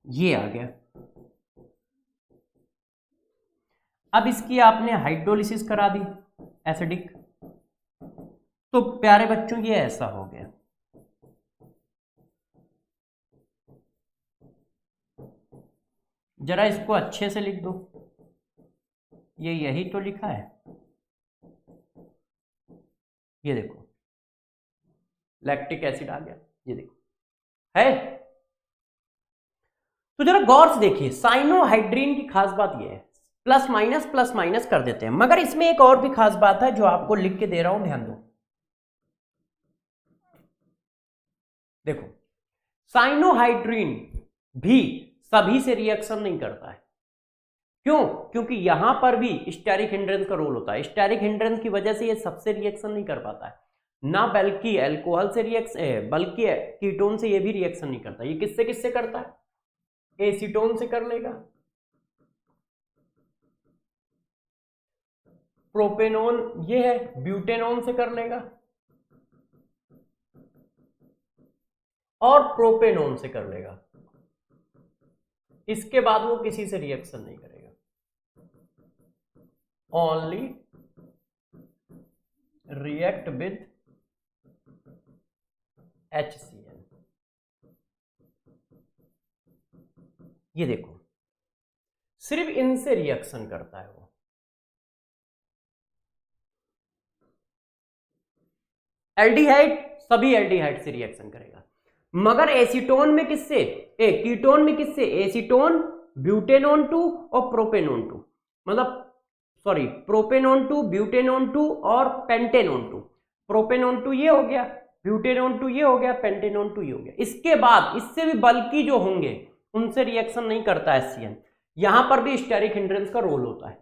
ये आ गया। अब इसकी आपने हाइड्रोलिसिस करा दी एसिडिक, तो प्यारे बच्चों ये ऐसा हो गया। जरा इसको अच्छे से लिख दो, ये यही तो लिखा है, ये देखो लैक्टिक एसिड आ गया, ये देखो है। तो जरा गौर से देखिए, साइनोहाइड्रीन की खास बात यह है, प्लस माइनस कर देते हैं, मगर इसमें एक और भी खास बात है जो आपको लिख के दे रहा हूं, ध्यान दो। देखो साइनोहाइड्रीन भी सभी से रिएक्शन नहीं करता है। क्यों? क्योंकि यहां पर भी स्टेरिक हिंड्रेंस का रोल होता है। स्टेरिक हिंड्रेंस की वजह से ये सबसे रिएक्शन नहीं कर पाता है, ना बल्कि अल्कोहल से रिएक्शन, बल्कि कीटोन से ये भी रिएक्शन नहीं करता। ये किससे किससे करता है? एसीटोन से कर लेगा, प्रोपेनोन ये है, ब्यूटेनोन से कर लेगा और प्रोपेनोन से कर लेगा। इसके बाद वो किसी से रिएक्शन नहीं करेगा, ओनली रिएक्ट विद HCN। ये देखो सिर्फ इनसे रिएक्शन करता है वो। एल्डिहाइड सभी एल्डिहाइड से रिएक्शन करेगा, मगर एसीटोन में किससे? कीटोन में किससे? एसीटोन, ब्यूटेनोन 2 और प्रोपेनोन 2, मतलब सॉरी प्रोपेनोन 2, ब्यूटेनोन 2 और पेंटेनोन 2। प्रोपेनोन 2 ये हो गया, ब्यूटेनोन 2 ये हो गया, पेंटेनोन 2 ये हो गया। इसके बाद इससे भी बल्कि जो होंगे उनसे रिएक्शन नहीं करता HCN। यहां पर भी स्टेरिक हिंड्रेंस का रोल होता है,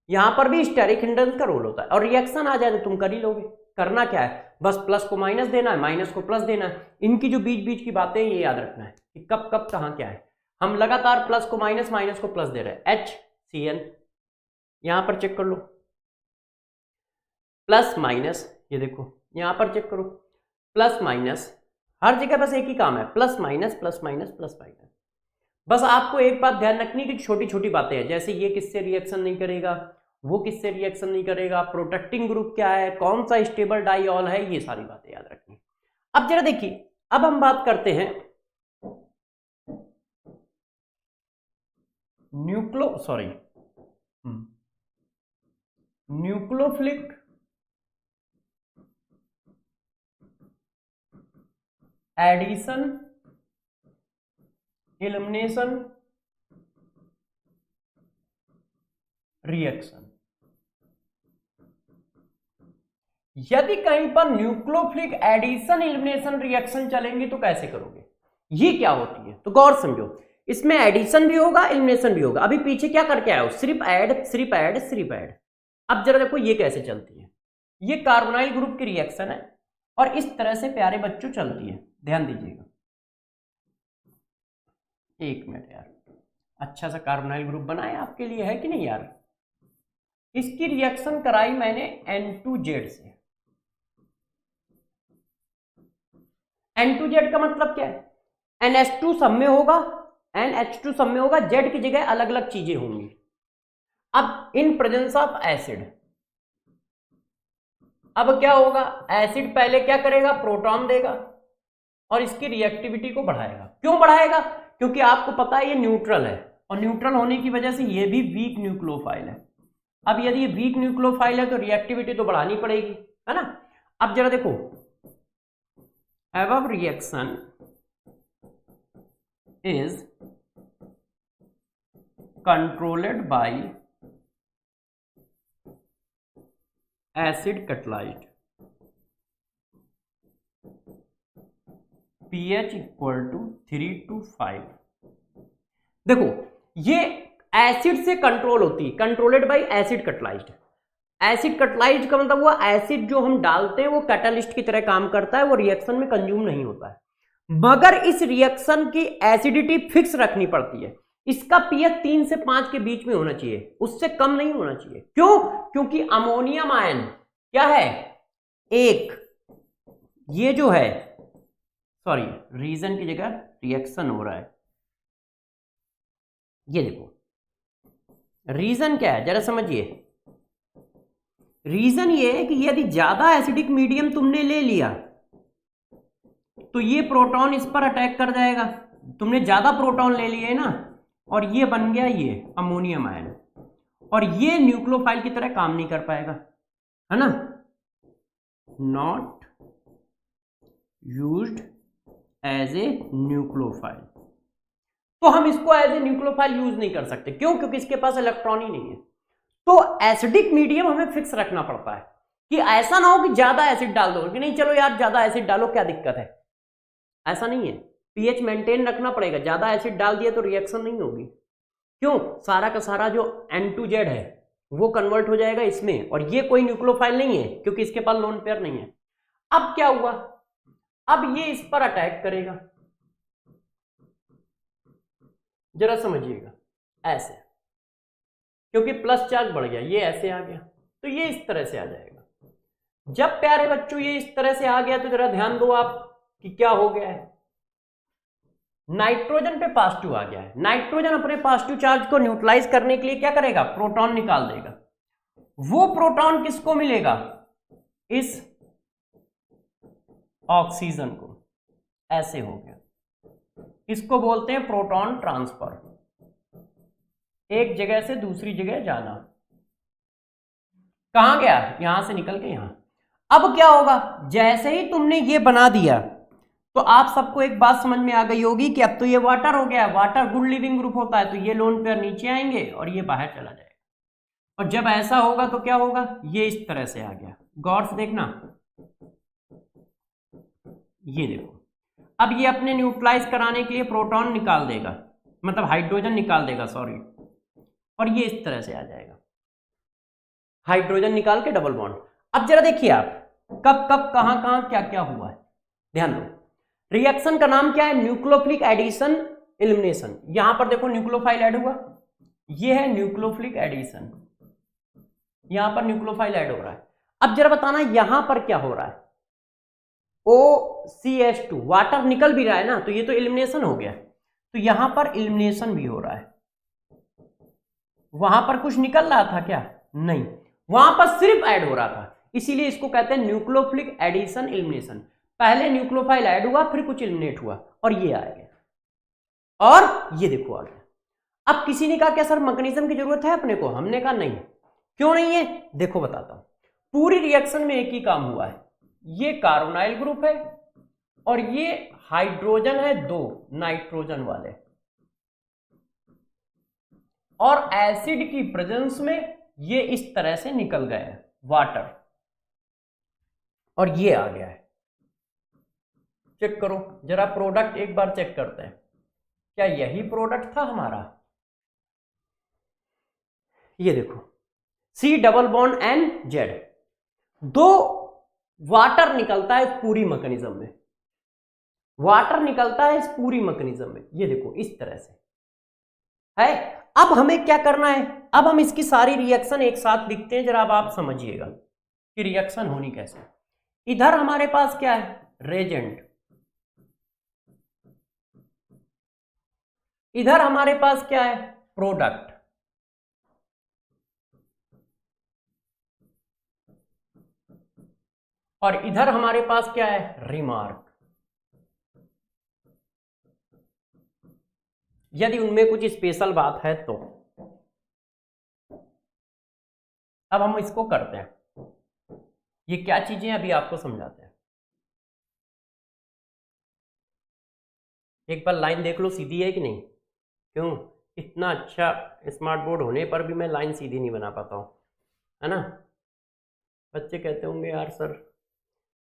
यहां पर भी स्टेरिक हिंड्रेंस का रोल होता है। और रिएक्शन आ जाए तो तुम कर ही लोगे। करना क्या है? बस प्लस को माइनस देना है, माइनस को प्लस देना है। इनकी जो बीच बीच की बातें हैं ये याद रखना है कि कब कब कहां क्या है। हम लगातार प्लस को माइनस, माइनस को प्लस दे रहे हैं। HCN यहां पर चेक कर लो, प्लस माइनस, ये देखो यहां पर चेक करो, प्लस माइनस, हर जगह बस एक ही काम है, plus minus plus minus plus minus. बस आपको एक बात ध्यान रखनी कि छोटी छोटी बातें हैं, जैसे ये किससे रिएक्शन नहीं करेगा, वो किससे रिएक्शन नहीं करेगा, प्रोटेक्टिंग ग्रुप क्या है, कौन सा स्टेबल डाइऑल है, ये सारी बातें याद रखनी। अब जरा देखिए, अब हम बात करते हैं न्यूक्लियोफिलिक एडिशन एलिमिनेशन रिएक्शन। यदि कहीं पर न्यूक्लियोफिलिक एडिशन एलिमिनेशन रिएक्शन चलेंगी तो कैसे करोगे, ये क्या होती है, तो गौर समझो। इसमें एडिशन भी होगा, एलिमिनेशन भी होगा। अभी पीछे क्या करके आए हो, सिर्फ ऐड सिर्फ ऐड सिर्फ ऐड। अब जरा देखो ये कैसे चलती है। ये कार्बोनाइल ग्रुप की रिएक्शन है और इस तरह से प्यारे बच्चों चलती है। ध्यान दीजिएगा, एक मिनट यार, अच्छा सा कार्बोनाइल ग्रुप बनाया आपके लिए, है कि नहीं यार। इसकी रिएक्शन कराई मैंने N2Z से। N2Z का मतलब क्या है, NH2 सब में होगा, NH2 सब में होगा, Z की जगह अलग अलग चीजें होंगी। अब इन प्रेजेंस ऑफ एसिड, अब क्या होगा, एसिड पहले क्या करेगा, प्रोटॉन देगा और इसकी रिएक्टिविटी को बढ़ाएगा। क्यों बढ़ाएगा, क्योंकि आपको पता है ये न्यूट्रल है और न्यूट्रल होने की वजह से ये भी वीक न्यूक्लियोफाइल है। अब यदि ये वीक न्यूक्लियोफाइल है तो रिएक्टिविटी तो बढ़ानी पड़ेगी, है ना। अब जरा देखो, above reaction is controlled by acid catalyzed, pH equal to 3 to 5। देखो ये एसिड से कंट्रोल होती है, कंट्रोल्ड बाय एसिड कटलाइज्ड। एसिड कटलाइज्ड का मतलब हुआ एसिड जो हम डालते हैं वो कैटलिस्ट की तरह काम करता है, वो रिएक्शन में कंज्यूम नहीं होता है। मगर इस रिएक्शन की एसिडिटी फिक्स रखनी पड़ती है। इसका पीएच 3 से 5 के बीच में होना चाहिए, उससे कम नहीं होना चाहिए। क्यों, क्योंकि अमोनियम आयन क्या है, एक, ये जो है, सॉरी रीजन की जगह रिएक्शन हो रहा है। ये देखो रीजन क्या है, जरा समझिए। रीजन ये है कि यदि ज्यादा एसिडिक मीडियम तुमने ले लिया तो ये प्रोटॉन इस पर अटैक कर जाएगा। तुमने ज्यादा प्रोटॉन ले लिए ना, और ये बन गया ये अमोनियम आयन, और ये न्यूक्लियोफाइल की तरह काम नहीं कर पाएगा, है ना। Not used as a nucleophile, तो हम इसको एज ए न्यूक्लियोफाइल यूज नहीं कर सकते। क्यों, क्योंकि इसके पास इलेक्ट्रॉन ही नहीं है। तो एसिडिक मीडियम हमें फिक्स रखना पड़ता है कि ऐसा ना हो कि ज्यादा एसिड डाल दो कि नहीं चलो यार ज्यादा एसिड डालो क्या दिक्कत है, ऐसा नहीं है। पीएच मेंटेन रखना पड़ेगा। ज्यादा एसिड डाल दिया तो रिएक्शन नहीं होगी। क्यों, सारा का सारा जो N2Z है वो कन्वर्ट हो जाएगा इसमें, और ये कोई न्यूक्लियोफाइल नहीं है क्योंकि इसके पास लोन पेयर नहीं है। अब क्या हुआ, अब ये इस पर अटैक करेगा, जरा समझिएगा, ऐसे, क्योंकि प्लस चार्ज बढ़ गया, ये ऐसे आ गया तो ये इस तरह से आ जाएगा। जब प्यारे बच्चों ये इस तरह से आ गया तो जरा ध्यान दो आप कि क्या हो गया है, नाइट्रोजन पे पॉजिटिव आ गया है। नाइट्रोजन अपने पॉजिटिव चार्ज को न्यूट्रलाइज करने के लिए क्या करेगा, प्रोटॉन निकाल देगा। वो प्रोटॉन किसको मिलेगा, इस ऑक्सीजन को, ऐसे हो गया। इसको बोलते हैं प्रोटॉन ट्रांसफर, एक जगह से दूसरी जगह जाना। कहां गया, यहां से निकल के यहां। अब क्या होगा, जैसे ही तुमने ये बना दिया तो आप सबको एक बात समझ में आ गई होगी कि अब तो ये वाटर हो गया। वाटर गुड लिविंग ग्रुप होता है, तो ये लोन पेयर नीचे आएंगे और ये बाहर चला जाएगा। और जब ऐसा होगा तो क्या होगा, ये इस तरह से आ गया। गौर से देखना, ये देखो, अब ये अपने न्यूट्रलाइज कराने के लिए प्रोटॉन निकाल देगा, मतलब हाइड्रोजन निकाल देगा, सॉरी, और ये इस तरह से आ जाएगा, हाइड्रोजन निकाल के डबल बॉन्ड। अब जरा देखिए आप कब कब कहां कहां क्या क्या हुआ है, ध्यान दो। रिएक्शन का नाम क्या है, न्यूक्लियोफिलिक एडिशन एलिमिनेशन। यहां पर देखो न्यूक्लियोफाइल ऐड हुआ, ये है न्यूक्लियोफिलिक एडिशन, यहां पर न्यूक्लियोफाइल ऐड हो रहा है। अब जरा बताना यहां पर क्या हो रहा है, OCH2 वाटर निकल भी रहा है ना, तो ये तो एलिमिनेशन हो गया, तो यहां पर एलिमिनेशन भी हो रहा है। वहां पर कुछ निकल रहा था क्या, नहीं, वहां पर सिर्फ ऐड हो रहा था, इसीलिए इसको कहते हैं न्यूक्लियोफिलिक एडिशन एलिमिनेशन। पहले न्यूक्लियोफाइल ऐड हुआ, फिर कुछ एलिमिनेट हुआ और ये आ गया, और ये देखो आ गया। अब किसी ने कहा क्या सर मैकेनिज्म की जरूरत है अपने को, हमने कहा नहीं। क्यों नहीं है, देखो बताता हूं। पूरी रिएक्शन में एक ही काम हुआ है, ये कार्बोनाइल ग्रुप है और ये हाइड्रोजन है, दो नाइट्रोजन वाले, और एसिड की प्रेजेंस में ये इस तरह से निकल गया वाटर, और ये आ गया है। चेक करो जरा प्रोडक्ट एक बार चेक करते हैं, क्या यही प्रोडक्ट था हमारा? ये देखो C डबल बॉन्ड NZ, दो वाटर निकलता है इस पूरी मैकेनिज्म में, वाटर निकलता है इस पूरी मैकेनिज्म में, ये देखो इस तरह से है। अब हमें क्या करना है, अब हम इसकी सारी रिएक्शन एक साथ लिखते हैं, जरा अब आप समझिएगा कि रिएक्शन होनी कैसे। इधर हमारे पास क्या है, रेजेंट, इधर हमारे पास क्या है, प्रोडक्ट, और इधर हमारे पास क्या है, रिमार्क। यदि उनमें कुछ स्पेशल बात है तो अब हम इसको करते हैं। ये क्या चीजें अभी आपको समझाते हैं। एक बार लाइन देख लो सीधी है कि नहीं। क्यों, इतना अच्छा स्मार्ट बोर्ड होने पर भी मैं लाइन सीधी नहीं बना पाता हूँ, है ना। बच्चे कहते होंगे यार सर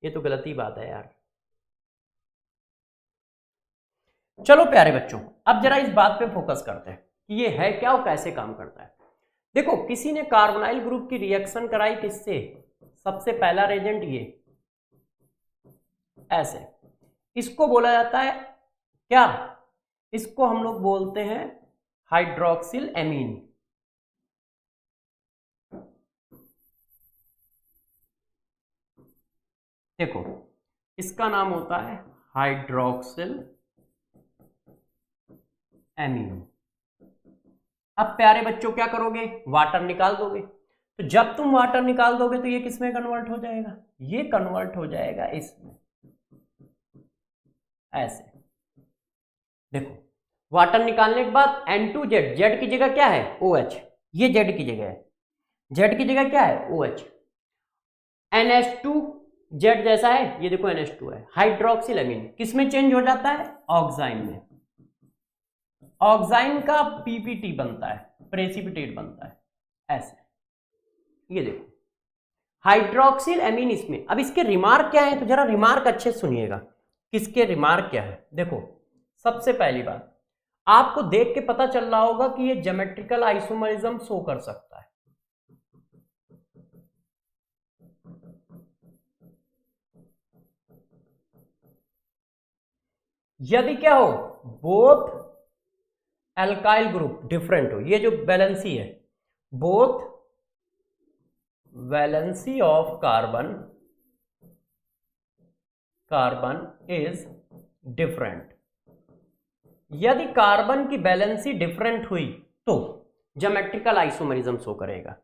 ये तो गलती बात है यार। चलो प्यारे बच्चों, अब जरा इस बात पे फोकस करते हैं कि ये है क्या और कैसे काम करता है। देखो किसी ने कार्बोनाइल ग्रुप की रिएक्शन कराई किससे, सबसे पहला रेजेंट ये ऐसे, इसको बोला जाता है क्या, इसको हम लोग बोलते हैं हाइड्रोक्सिल एमीन। देखो इसका नाम होता है हाइड्रोक्सिल एमीन। अब प्यारे बच्चों क्या करोगे, वाटर निकाल दोगे। तो जब तुम वाटर निकाल दोगे तो ये किसमें कन्वर्ट हो जाएगा, ये कन्वर्ट हो जाएगा इसमें, ऐसे। देखो वाटर निकालने के बाद N2Z, Z की जगह क्या है OH, ये Z की जगह है, Z की जगह क्या है OH, NH2Z जैसा है, ये देखो NH2 है। हाइड्रोक्सिल एमीन किसमें चेंज हो जाता है, ऑक्साइन में। ऑक्साइन का PPT बनता है, प्रेसिपिटेट बनता है, ऐसे। ये देखो हाइड्रोक्सिल एमीन इसमें। अब इसके रिमार्क क्या है, तो जरा रिमार्क अच्छे से सुनिएगा, किसके रिमार्क क्या है। देखो सबसे पहली बात, आपको देख के पता चल रहा होगा कि ये ज्योमेट्रिकल आइसोमरिज्म शो कर सकता है। यदि क्या हो, बोथ एल्काइल ग्रुप डिफरेंट हो, ये जो वैलेंसी है, both valency of carbon is different. यदि कार्बन की वैलेंसी डिफरेंट हुई तो ज्योमेट्रिकल आइसोमरिज्म शो करेगा।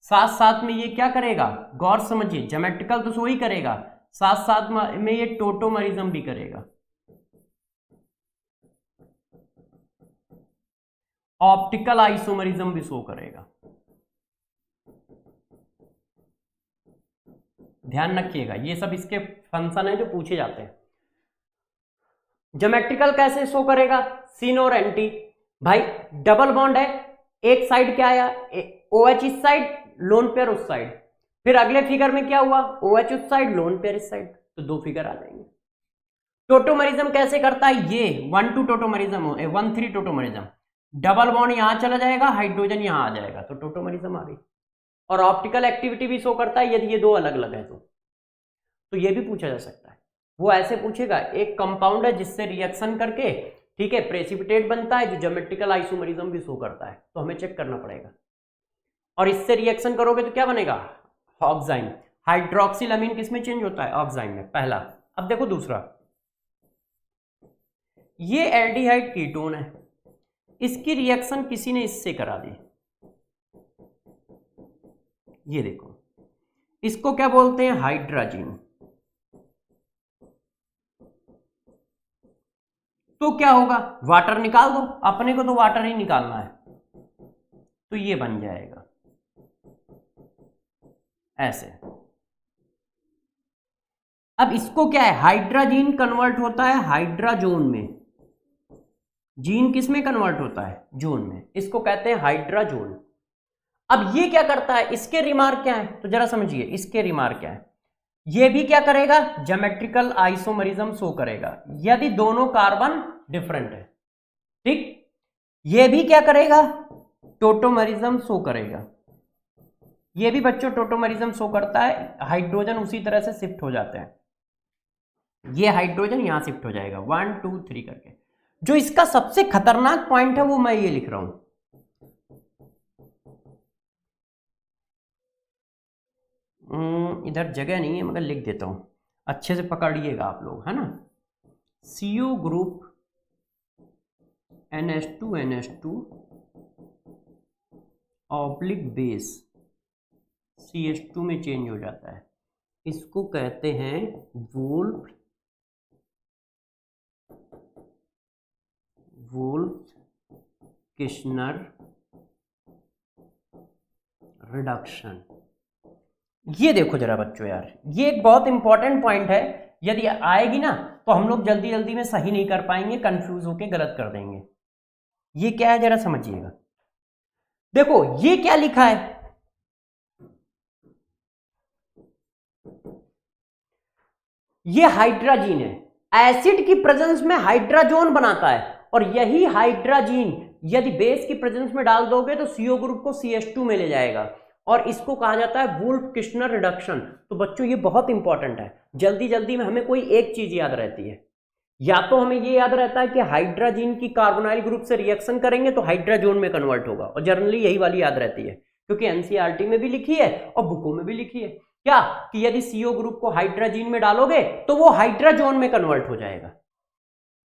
साथ साथ में ये क्या करेगा, गौर समझिए, ज्योमेट्रिकल तो शो ही करेगा, साथ साथ में ये टोटोमरिज्म भी करेगा, ऑप्टिकल आइसोमरिज्म भी शो करेगा। ध्यान रखिएगा, ये सब इसके फंक्शन है जो पूछे जाते हैं। ज्योमेट्रिकल कैसे शो करेगा, सीन और एंटी, भाई डबल बॉन्ड है, एक साइड क्या आया OH इस साइड, लोन पेयर उस साइड, फिर अगले फिगर में क्या हुआ, OH उस साइड, लोन पेयर इस साइड, तो दो फिगर आ जाएंगे। टोटोमरिज्म कैसे करता है, ये 1-2 टोटोमरिज्म, 1-3 टोटोमरिज्म, डबल बॉन्ड यहां चला जाएगा, हाइड्रोजन यहां आ जाएगा, तो टोटोमरिज्म आ गई। और ऑप्टिकल एक्टिविटी भी शो करता है, यदि ये दो अलग अलग है तो ये भी पूछा जा सकता है। वो ऐसे पूछेगा, एक कंपाउंड है जिससे रिएक्शन करके, ठीक है, प्रेसिपिटेट बनता है जो ज्योमेट्रिकल आइसोमरिज्म भी शो करता है, तो हमें चेक करना पड़ेगा। और इससे रिएक्शन करोगे तो क्या बनेगा, ऑक्साइन। हाइड्रोक्सिल अमीन किस में चेंज होता है, ऑक्साइन में, पहला। अब देखो दूसरा, ये एल्डिहाइड कीटोन है, इसकी रिएक्शन किसी ने इससे करा दी, ये देखो, इसको क्या बोलते हैं, हाइड्राजीन। तो क्या होगा, वाटर निकाल दो, अपने को तो वाटर ही निकालना है, तो ये बन जाएगा ऐसे। अब इसको क्या है, हाइड्राजीन कन्वर्ट होता है हाइड्राजोन में, जीन किस में कन्वर्ट होता है? जोन में। इसको कहते हैं हाइड्राजोन। अब ये क्या करता है, इसके रिमार्क क्या है, तो जरा समझिए इसके रिमार्क क्या है। ये भी क्या करेगा, ज्योमेट्रिकल आइसोमरिज्म शो करेगा यदि दोनों कार्बन डिफरेंट है। ठीक, ये भी क्या करेगा, टोटोमरिज्म शो करेगा। ये भी बच्चों टोटोमरिज्म शो करता है, हाइड्रोजन उसी तरह से शिफ्ट हो जाते हैं। ये हाइड्रोजन यहां शिफ्ट हो जाएगा 1 2 3 करके। जो इसका सबसे खतरनाक पॉइंट है वो मैं ये लिख रहा हूं, इधर जगह नहीं है मगर लिख देता हूं, अच्छे से पकड़िएगा आप लोग, है ना। CO group NH2 oblique base CH2 में चेंज हो जाता है। इसको कहते हैं वुल्फ किश्नर रिडक्शन। ये देखो जरा बच्चों यार, ये एक बहुत इंपॉर्टेंट पॉइंट है, यदि आएगी ना तो हम लोग जल्दी जल्दी में सही नहीं कर पाएंगे, कंफ्यूज होके गलत कर देंगे। ये क्या है जरा समझिएगा। देखो ये क्या लिखा है, ये हाइड्राजीन है, एसिड की प्रेजेंस में हाइड्राजोन बनाता है, और यही हाइड्राजीन यदि बेस की प्रेजेंस में डाल दोगे तो CO ग्रुप को CH2 में ले जाएगा, और इसको कहा जाता है वुल्फ किश्नर रिडक्शन। तो बच्चों ये बहुत इंपॉर्टेंट है, जल्दी जल्दी में हमें कोई एक चीज याद रहती है, या तो हमें ये याद रहता है कि हाइड्राजीन की कार्बोनाइल ग्रुप से रिएक्शन करेंगे तो हाइड्राजोन में कन्वर्ट होगा, और जनरली यही वाली याद रहती है क्योंकि NCERT में भी लिखी है और बुकों में भी लिखी है, क्या कि यदि CO ग्रुप को हाइड्राजीन में डालोगे तो वो हाइड्राजोन में कन्वर्ट हो जाएगा।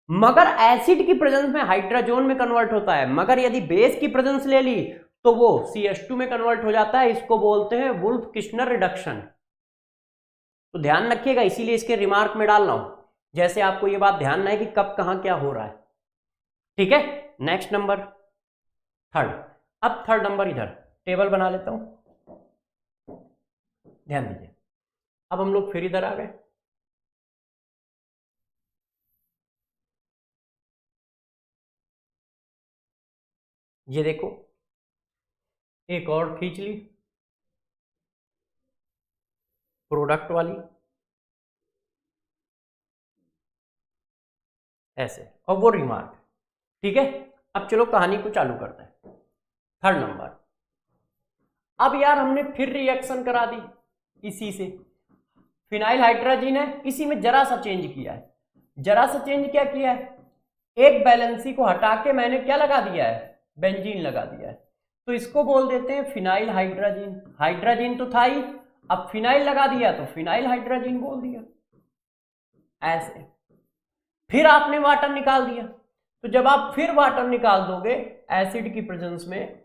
मगर एसिड की प्रेजेंस में हाइड्राजोन में कन्वर्ट होता है, मगर यदि बेस की प्रेजेंस ले ली तो वो CH2 में कन्वर्ट हो जाता है। इसको बोलते हैं वुल्फ किश्नर रिडक्शन। तो ध्यान रखिएगा, इसीलिए इसके रिमार्क में डाल रहा हूं, जैसे आपको ये बात ध्यान ना है कि कब कहां क्या हो रहा है। ठीक है, नेक्स्ट नंबर थर्ड। अब थर्ड नंबर इधर टेबल बना लेता हूं, ध्यान दीजिए। अब हम लोग फिर इधर आ गए, ये देखो एक और खींच ली प्रोडक्ट वाली ऐसे, और वो रिमार्क। ठीक है, अब चलो कहानी को चालू करते हैं। थर्ड नंबर, अब यार हमने फिर रिएक्शन करा दी इसी से, फिनाइल हाइड्रोजन है, इसी में जरा सा चेंज किया है। जरा सा चेंज क्या किया है, एक बैलेंसी को हटा के मैंने क्या लगा दिया है, बेंजीन लगा दिया है। तो इसको बोल देते हैं फिनाइल हाइड्रोजन। हाइड्रोजन तो था ही, अब फिनाइल लगा दिया तो फिनाइल हाइड्रोजन बोल दिया ऐसे। फिर आपने वाटर निकाल दिया, तो जब आप फिर वाटर निकाल दोगे एसिड की प्रेजेंस में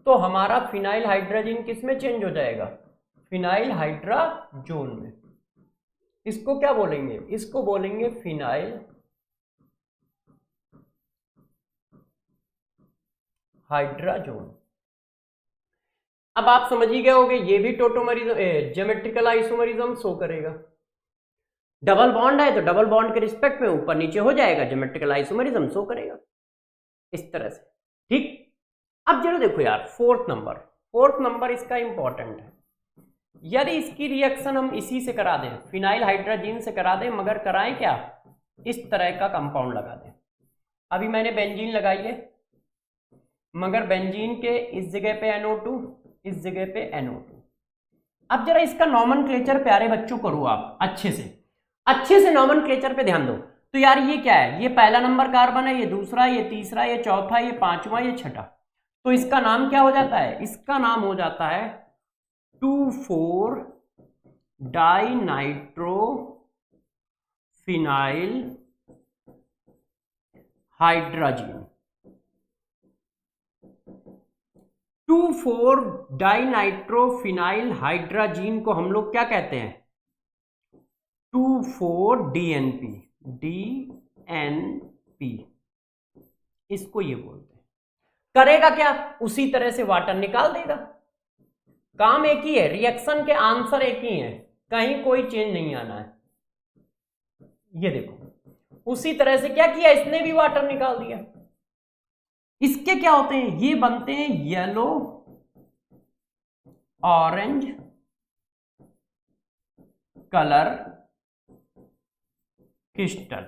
तो हमारा फिनाइल हाइड्रोजन किस में चेंज हो जाएगा, फिनाइल हाइड्राजोन में। इसको क्या बोलेंगे, इसको बोलेंगे फिनाइल हाइड्राजोन। अब आप समझ ही गए होंगे, ये भी टोटोमरिज्म ज्योमेट्रिकल आइसोमरिज्म शो करेगा। डबल बॉन्ड है तो डबल बॉन्ड के रिस्पेक्ट में ऊपर नीचे हो जाएगा, ज्योमेट्रिकल आइसोमरिज्म शो करेगा इस तरह से। ठीक, अब जरा देखो यार फोर्थ नंबर इसका इंपॉर्टेंट है। यदि इसकी रिएक्शन हम इसी से करा दें, फिनाइल हाइड्रोजन से करा दें, मगर कराएं क्या, इस तरह का कंपाउंड लगा दें। अभी मैंने बेंजीन लगाई है, मगर बेंजीन के इस जगह पे NO2, इस जगह पे NO2। अब जरा इसका नॉमेनक्लेचर प्यारे बच्चों करो आप अच्छे से नॉमेनक्लेचर पे ध्यान दो। तो यार ये क्या है, ये पहला नंबर कार्बन है, ये दूसरा, ये तीसरा, ये चौथा, ये पांचवा, ये छठा। तो इसका नाम क्या हो जाता है, इसका नाम हो जाता है 2,4 dinitro phenyl hydrogen. 2,4 dinitrophenyl hydrogen को हम लोग क्या कहते हैं, 2,4 DNP। इसको ये बोलते हैं। करेगा क्या, उसी तरह से वाटर निकाल देगा। काम एक ही है, रिएक्शन के आंसर एक ही है, कहीं कोई चेंज नहीं आना है। ये देखो उसी तरह से क्या किया, इसने भी वाटर निकाल दिया। इसके क्या होते हैं, ये बनते हैं येलो ऑरेंज कलर क्रिस्टल।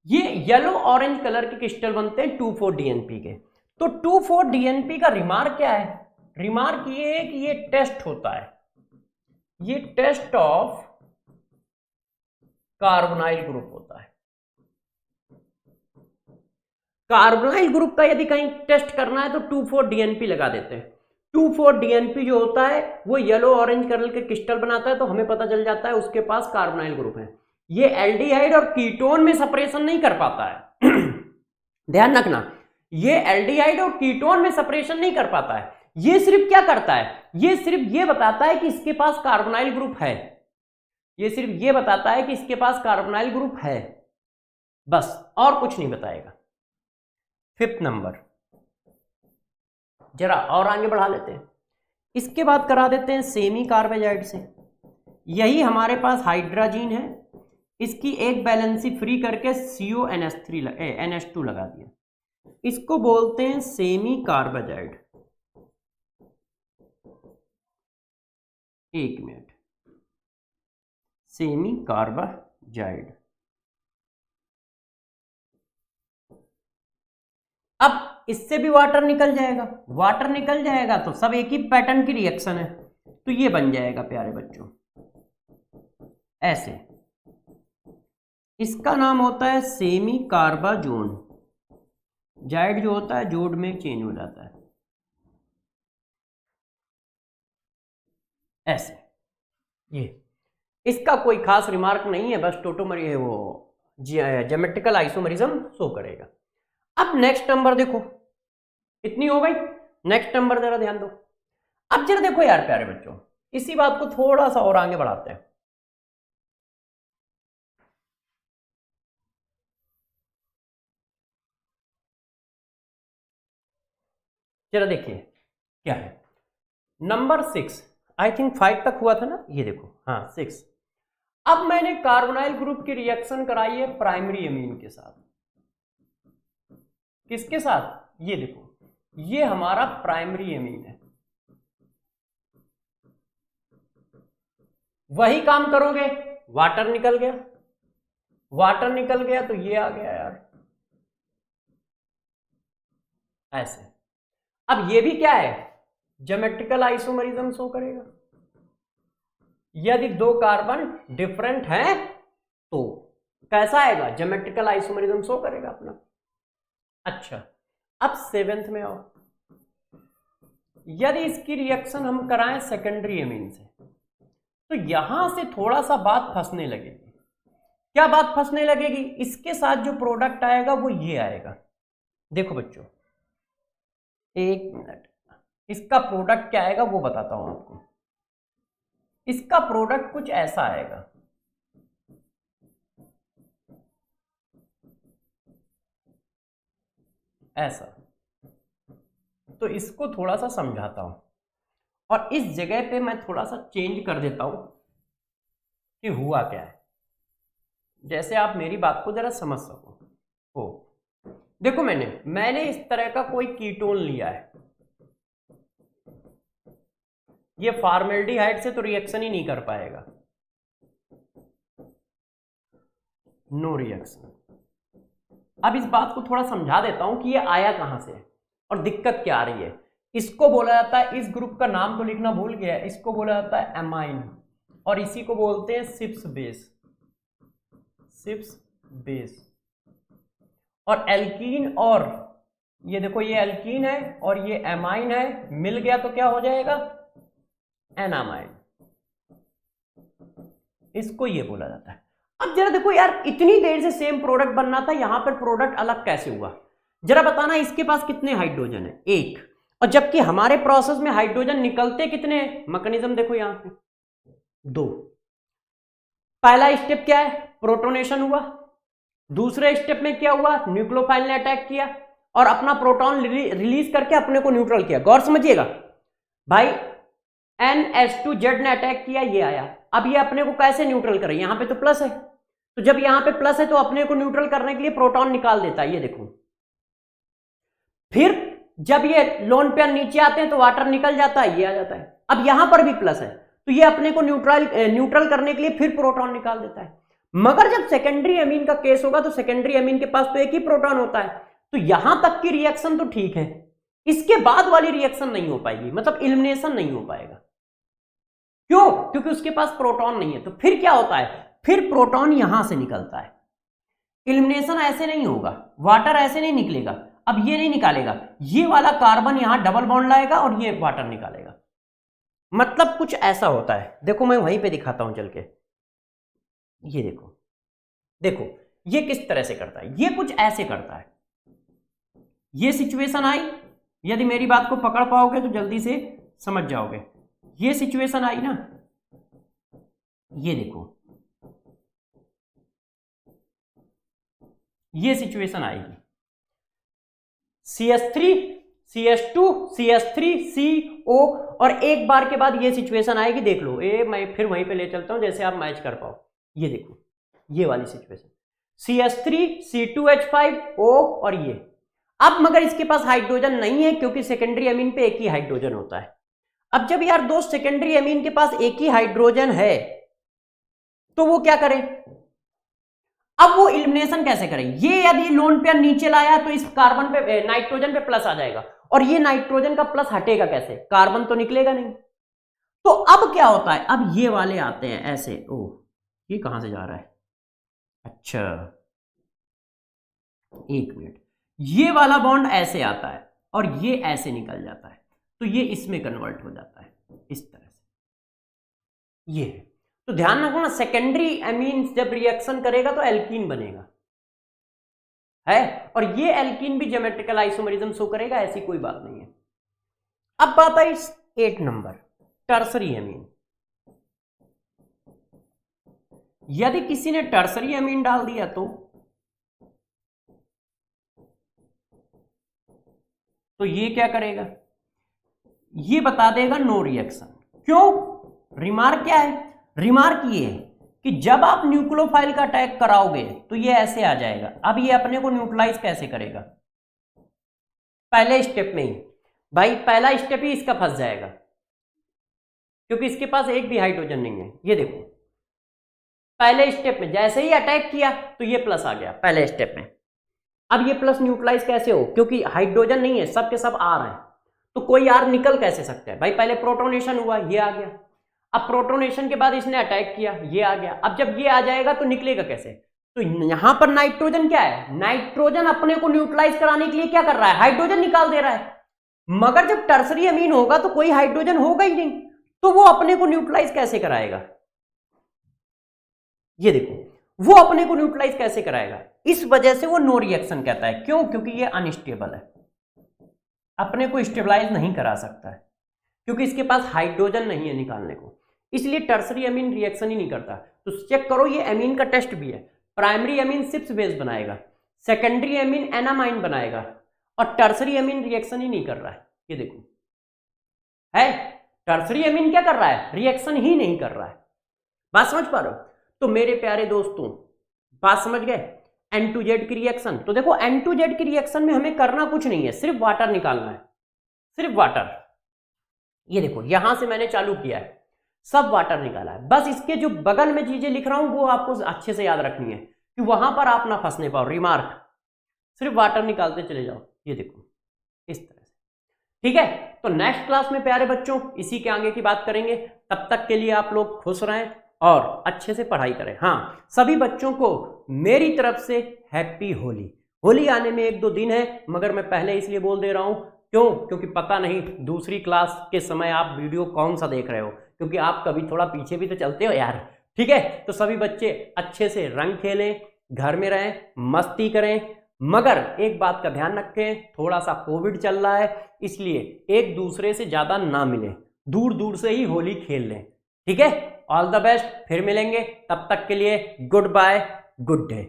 ये येलो ऑरेंज कलर के क्रिस्टल बनते हैं 2,4-DNP के। तो 2,4-DNP का रिमार्क क्या है, रिमार्क ये है कि ये टेस्ट होता है, ये टेस्ट ऑफ कार्बोनाइल ग्रुप होता है। कार्बोनाइल ग्रुप का यदि कहीं टेस्ट करना है तो 2,4-DNP लगा देते हैं। 2,4-DNP जो होता है वो येलो ऑरेंज कलर के क्रिस्टल बनाता है, तो हमें पता चल जाता है उसके पास कार्बोनाइल ग्रुप है। ये एल्डिहाइड और कीटोन में सेपरेशन नहीं कर पाता है ध्यान रखना, ये एल्डिहाइड और कीटोन में सेपरेशन नहीं कर पाता है। ये सिर्फ क्या करता है, ये सिर्फ ये बताता है कि इसके पास कार्बोनाइल ग्रुप है, ये सिर्फ ये बताता है कि इसके पास कार्बोनाइल ग्रुप है, बस और कुछ नहीं बताएगा। 5th नंबर, जरा और आगे बढ़ा लेते हैं। इसके बाद करा देते हैं सेमी कार्बेजाइड से। यही हमारे पास हाइड्रोजन है, इसकी एक बैलेंसी फ्री करके NH2 लगा दिया, इसको बोलते हैं सेमी कार्बेजाइड। एक मिनट, सेमी कार्बेजाइड। अब इससे भी वाटर निकल जाएगा, वाटर निकल जाएगा तो सब एक ही पैटर्न की रिएक्शन है, तो ये बन जाएगा प्यारे बच्चों ऐसे। इसका नाम होता है सेमी कार्बाजोन। जाइड जो होता है जोड में चेंज हो जाता है ऐसे। ये इसका कोई खास रिमार्क नहीं है, बस टोटोमरी है, वो ज्योमेट्रिकल आइसोमरिज्म शो करेगा। अब नेक्स्ट नंबर देखो, इतनी हो गई। नेक्स्ट नंबर जरा ध्यान दो। अब जरा देखो यार प्यारे बच्चों, इसी बात को थोड़ा सा और आगे बढ़ाते हैं। जरा देखिए क्या है नंबर 6, आई थिंक 5 तक हुआ था ना, ये देखो, हाँ 6। अब मैंने कार्बोनाइल ग्रुप की रिएक्शन कराई है प्राइमरी एमीन के साथ। किसके साथ, ये देखो, ये हमारा प्राइमरी एमीन है। वही काम करोगे, वाटर निकल गया, वाटर निकल गया तो ये आ गया यार ऐसे। अब ये भी क्या है, ज्योमेट्रिकल आइसोमरिज्म शो करेगा। यदि दो कार्बन डिफरेंट हैं तो कैसा आएगा, ज्योमेट्रिकल आइसोमरिज्म शो करेगा अपना। अच्छा, अब 7th में आओ। यदि इसकी रिएक्शन हम कराएं सेकेंडरी एमीन से, तो यहां से थोड़ा सा बात फंसने लगेगी। क्या बात फंसने लगेगी, इसके साथ जो प्रोडक्ट आएगा वो ये आएगा। देखो बच्चों, एक मिनट, इसका प्रोडक्ट क्या आएगा वो बताता हूं आपको। इसका प्रोडक्ट कुछ ऐसा आएगा, ऐसा। तो इसको थोड़ा सा समझाता हूं, और इस जगह पे मैं थोड़ा सा चेंज कर देता हूं कि हुआ क्या है, जैसे आप मेरी बात को जरा समझ सको। हो देखो, मैंने इस तरह का कोई कीटोन लिया है। ये फॉर्मेल्डिहाइड से तो रिएक्शन ही नहीं कर पाएगा, नो रिएक्शन। अब इस बात को थोड़ा समझा देता हूं कि ये आया कहां से और दिक्कत क्या आ रही है। इसको बोला जाता है, इस ग्रुप का नाम तो लिखना भूल गया, इसको बोला जाता है एमाइन, और इसी को बोलते हैं सिप्स बेस, सिप्स बेस। और एल्कीन, और ये देखो ये एल्कीन है और ये एमाइन है, मिल गया तो क्या हो जाएगा, एनामाइन। इसको ये बोला जाता है। अब जरा देखो यार, इतनी देर से सेम प्रोडक्ट बनना था, यहां पर प्रोडक्ट अलग कैसे हुआ, जरा बताना। इसके पास कितने हाइड्रोजन है, एक, और जबकि हमारे प्रोसेस में हाइड्रोजन निकलते कितने हैं, मैकेनिज्म देखो यहां पे 2। पहला स्टेप क्या है, प्रोटोनेशन हुआ। दूसरे स्टेप में क्या हुआ, न्यूक्लियोफाइल ने अटैक किया और अपना प्रोटॉन रिलीज करके अपने को न्यूट्रल किया। गौर समझिएगा भाई, NH2Z ने अटैक किया, ये आया। अब ये अपने को कैसे न्यूट्रल करे, यहां पे तो प्लस है, तो जब यहां पे प्लस है तो अपने को न्यूट्रल करने के लिए प्रोटॉन निकाल देता है, ये देखो। फिर जब ये लोन पेयर नीचे आते हैं तो वाटर निकल जाता है, ये आ जाता है। अब यहां पर भी प्लस है तो ये अपने को न्यूट्रल करने के लिए फिर प्रोटॉन निकाल देता है। मगर जब सेकेंडरी एमीन का केस होगा तो सेकेंडरी एमीन के पास तो एक ही प्रोटॉन होता है, तो यहां तक की रिएक्शन तो ठीक है, इसके बाद वाली रिएक्शन नहीं हो पाएगी, मतलब एलिमिनेशन नहीं हो पाएगा। क्यों? क्योंकि उसके पास प्रोटॉन नहीं है। तो फिर क्या होता है, फिर प्रोटॉन यहां से निकलता है। एलिमिनेशन ऐसे नहीं होगा, वाटर ऐसे नहीं निकलेगा। अब ये नहीं निकालेगा, ये वाला कार्बन यहां डबल बॉन्ड लाएगा और ये वाटर निकालेगा। मतलब कुछ ऐसा होता है, देखो मैं वहीं पे दिखाता हूं चल के। ये देखो, देखो ये किस तरह से करता है, ये कुछ ऐसे करता है। ये सिचुएशन आई, यदि मेरी बात को पकड़ पाओगे तो जल्दी से समझ जाओगे। ये सिचुएशन आई ना, ये देखो ये सिचुएशन आएगी, CH3 CH2 CH3 CO, और एक बार के बाद ये सिचुएशन आएगी। देख लो, मैं फिर वहीं पे ले चलता हूं जैसे आप मैच कर पाओ। ये देखो ये वाली सिचुएशन, CH3 C2H5O और ये। अब मगर इसके पास हाइड्रोजन नहीं है क्योंकि सेकेंडरी अमीन पे एक ही हाइड्रोजन होता है। अब जब यार दो सेकेंडरी अमीन के पास एक ही हाइड्रोजन है तो वो क्या करे, अब वो एलिमिनेशन कैसे करे। ये यदि लोन पेयर नीचे लाया तो इस कार्बन पे नाइट्रोजन पे प्लस आ जाएगा, और ये नाइट्रोजन का प्लस हटेगा कैसे, कार्बन तो निकलेगा नहीं। तो अब क्या होता है, अब ये वाले आते हैं ऐसे। ओह, ये कहां से जा रहा है, अच्छा एक मिनट, ये वाला बॉन्ड ऐसे आता है और ये ऐसे निकल जाता है, तो ये इसमें कन्वर्ट हो जाता है इस तरह से। ये तो ध्यान रखना, सेकेंडरी एमीन जब रिएक्शन करेगा तो एल्कीन बनेगा है, और ये एल्कीन भी ज्योमेट्रिकल आइसोमरिज्म शो करेगा, ऐसी कोई बात नहीं है। अब बात आई 8 नंबर, टर्सरी एमीन। यदि किसी ने टर्सरी एमीन डाल दिया तो ये क्या करेगा, ये बता देगा नो रिएक्शन। क्यों? रिमार्क क्या है, रिमार्क ये है कि जब आप न्यूक्लियोफाइल का अटैक कराओगे तो ये ऐसे आ जाएगा। अब ये अपने को न्यूट्रलाइज कैसे करेगा, पहले स्टेप में ही भाई, पहला स्टेप ही इसका फंस जाएगा क्योंकि इसके पास एक भी हाइड्रोजन नहीं है। ये देखो पहले स्टेप में जैसे ही अटैक किया तो ये प्लस आ गया पहले स्टेप में। अब ये प्लस न्यूट्रलाइज कैसे हो, क्योंकि हाइड्रोजन नहीं है, सब के सब आर हैं, तो कोई आर निकल कैसे सकता है भाई। पहले प्रोटोनेशन हुआ, ये आ गया। अब प्रोटोनेशन के बाद इसने अटैक किया, ये आ गया। अब जब ये आ जाएगा तो निकलेगा कैसे, तो यहां पर नाइट्रोजन क्या है, नाइट्रोजन अपने को न्यूट्रलाइज कराने के लिए क्या कर रहा है, हाइड्रोजन निकाल दे रहा है। मगर जब टर्सरी अमीन होगा तो कोई हाइड्रोजन होगा ही नहीं, तो वो अपने को न्यूट्रलाइज कैसे कराएगा। ये देखो वो अपने को न्यूट्रलाइज कैसे कराएगा, इस वजह से वो नो रिएक्शन कहता है। क्यों? क्योंकि ये अनस्टेबल है, अपने को स्टेबलाइज नहीं करा सकता है क्योंकि इसके पास हाइड्रोजन नहीं है निकालने को, इसलिए टर्सरी अमीन रिएक्शन ही नहीं करता। तो चेक करो, ये अमीन का टेस्ट भी है। प्राइमरी अमीन 6 बेस बनाएगा, सेकेंडरी अमीन एनामाइन बनाएगा, और टर्सरी अमीन रिएक्शन ही नहीं कर रहा है। ये देखो है, टर्सरी अमीन क्या कर रहा है, रिएक्शन ही नहीं कर रहा है। बात समझ पा रहे हो? तो मेरे प्यारे दोस्तों बात समझ गए, N2Z की रिएक्शन। तो देखो N2Z की रिएक्शन में हमें करना कुछ नहीं है, सिर्फ वाटर निकालना है, सिर्फ वाटर। ये देखो यहां से मैंने चालू किया है, सब वाटर निकाला है। बस इसके जो बगल में चीजें लिख रहा हूं वो आपको अच्छे से याद रखनी है कि वहां पर आप ना फंसने पाओ। रिमार्क, सिर्फ वाटर निकालते चले जाओ। ये देखो इस तरह से, ठीक है। तो नेक्स्ट क्लास में प्यारे बच्चों इसी के आगे की बात करेंगे। तब तक के लिए आप लोग खुश रहें और अच्छे से पढ़ाई करें। हाँ, सभी बच्चों को मेरी तरफ से हैप्पी होली। होली आने में 1-2 दिन है, मगर मैं पहले इसलिए बोल दे रहा हूं, क्यों? क्योंकि पता नहीं दूसरी क्लास के समय आप वीडियो कौन सा देख रहे हो, क्योंकि आप कभी थोड़ा पीछे भी तो चलते हो यार, ठीक है। तो सभी बच्चे अच्छे से रंग खेलें, घर में रहें, मस्ती करें, मगर एक बात का ध्यान रखें, थोड़ा सा कोविड चल रहा है, इसलिए एक दूसरे से ज्यादा ना मिले, दूर दूर से ही होली खेल लें, ठीक है। ऑल द बेस्ट, फिर मिलेंगे, तब तक के लिए गुड बाय, गुड डे।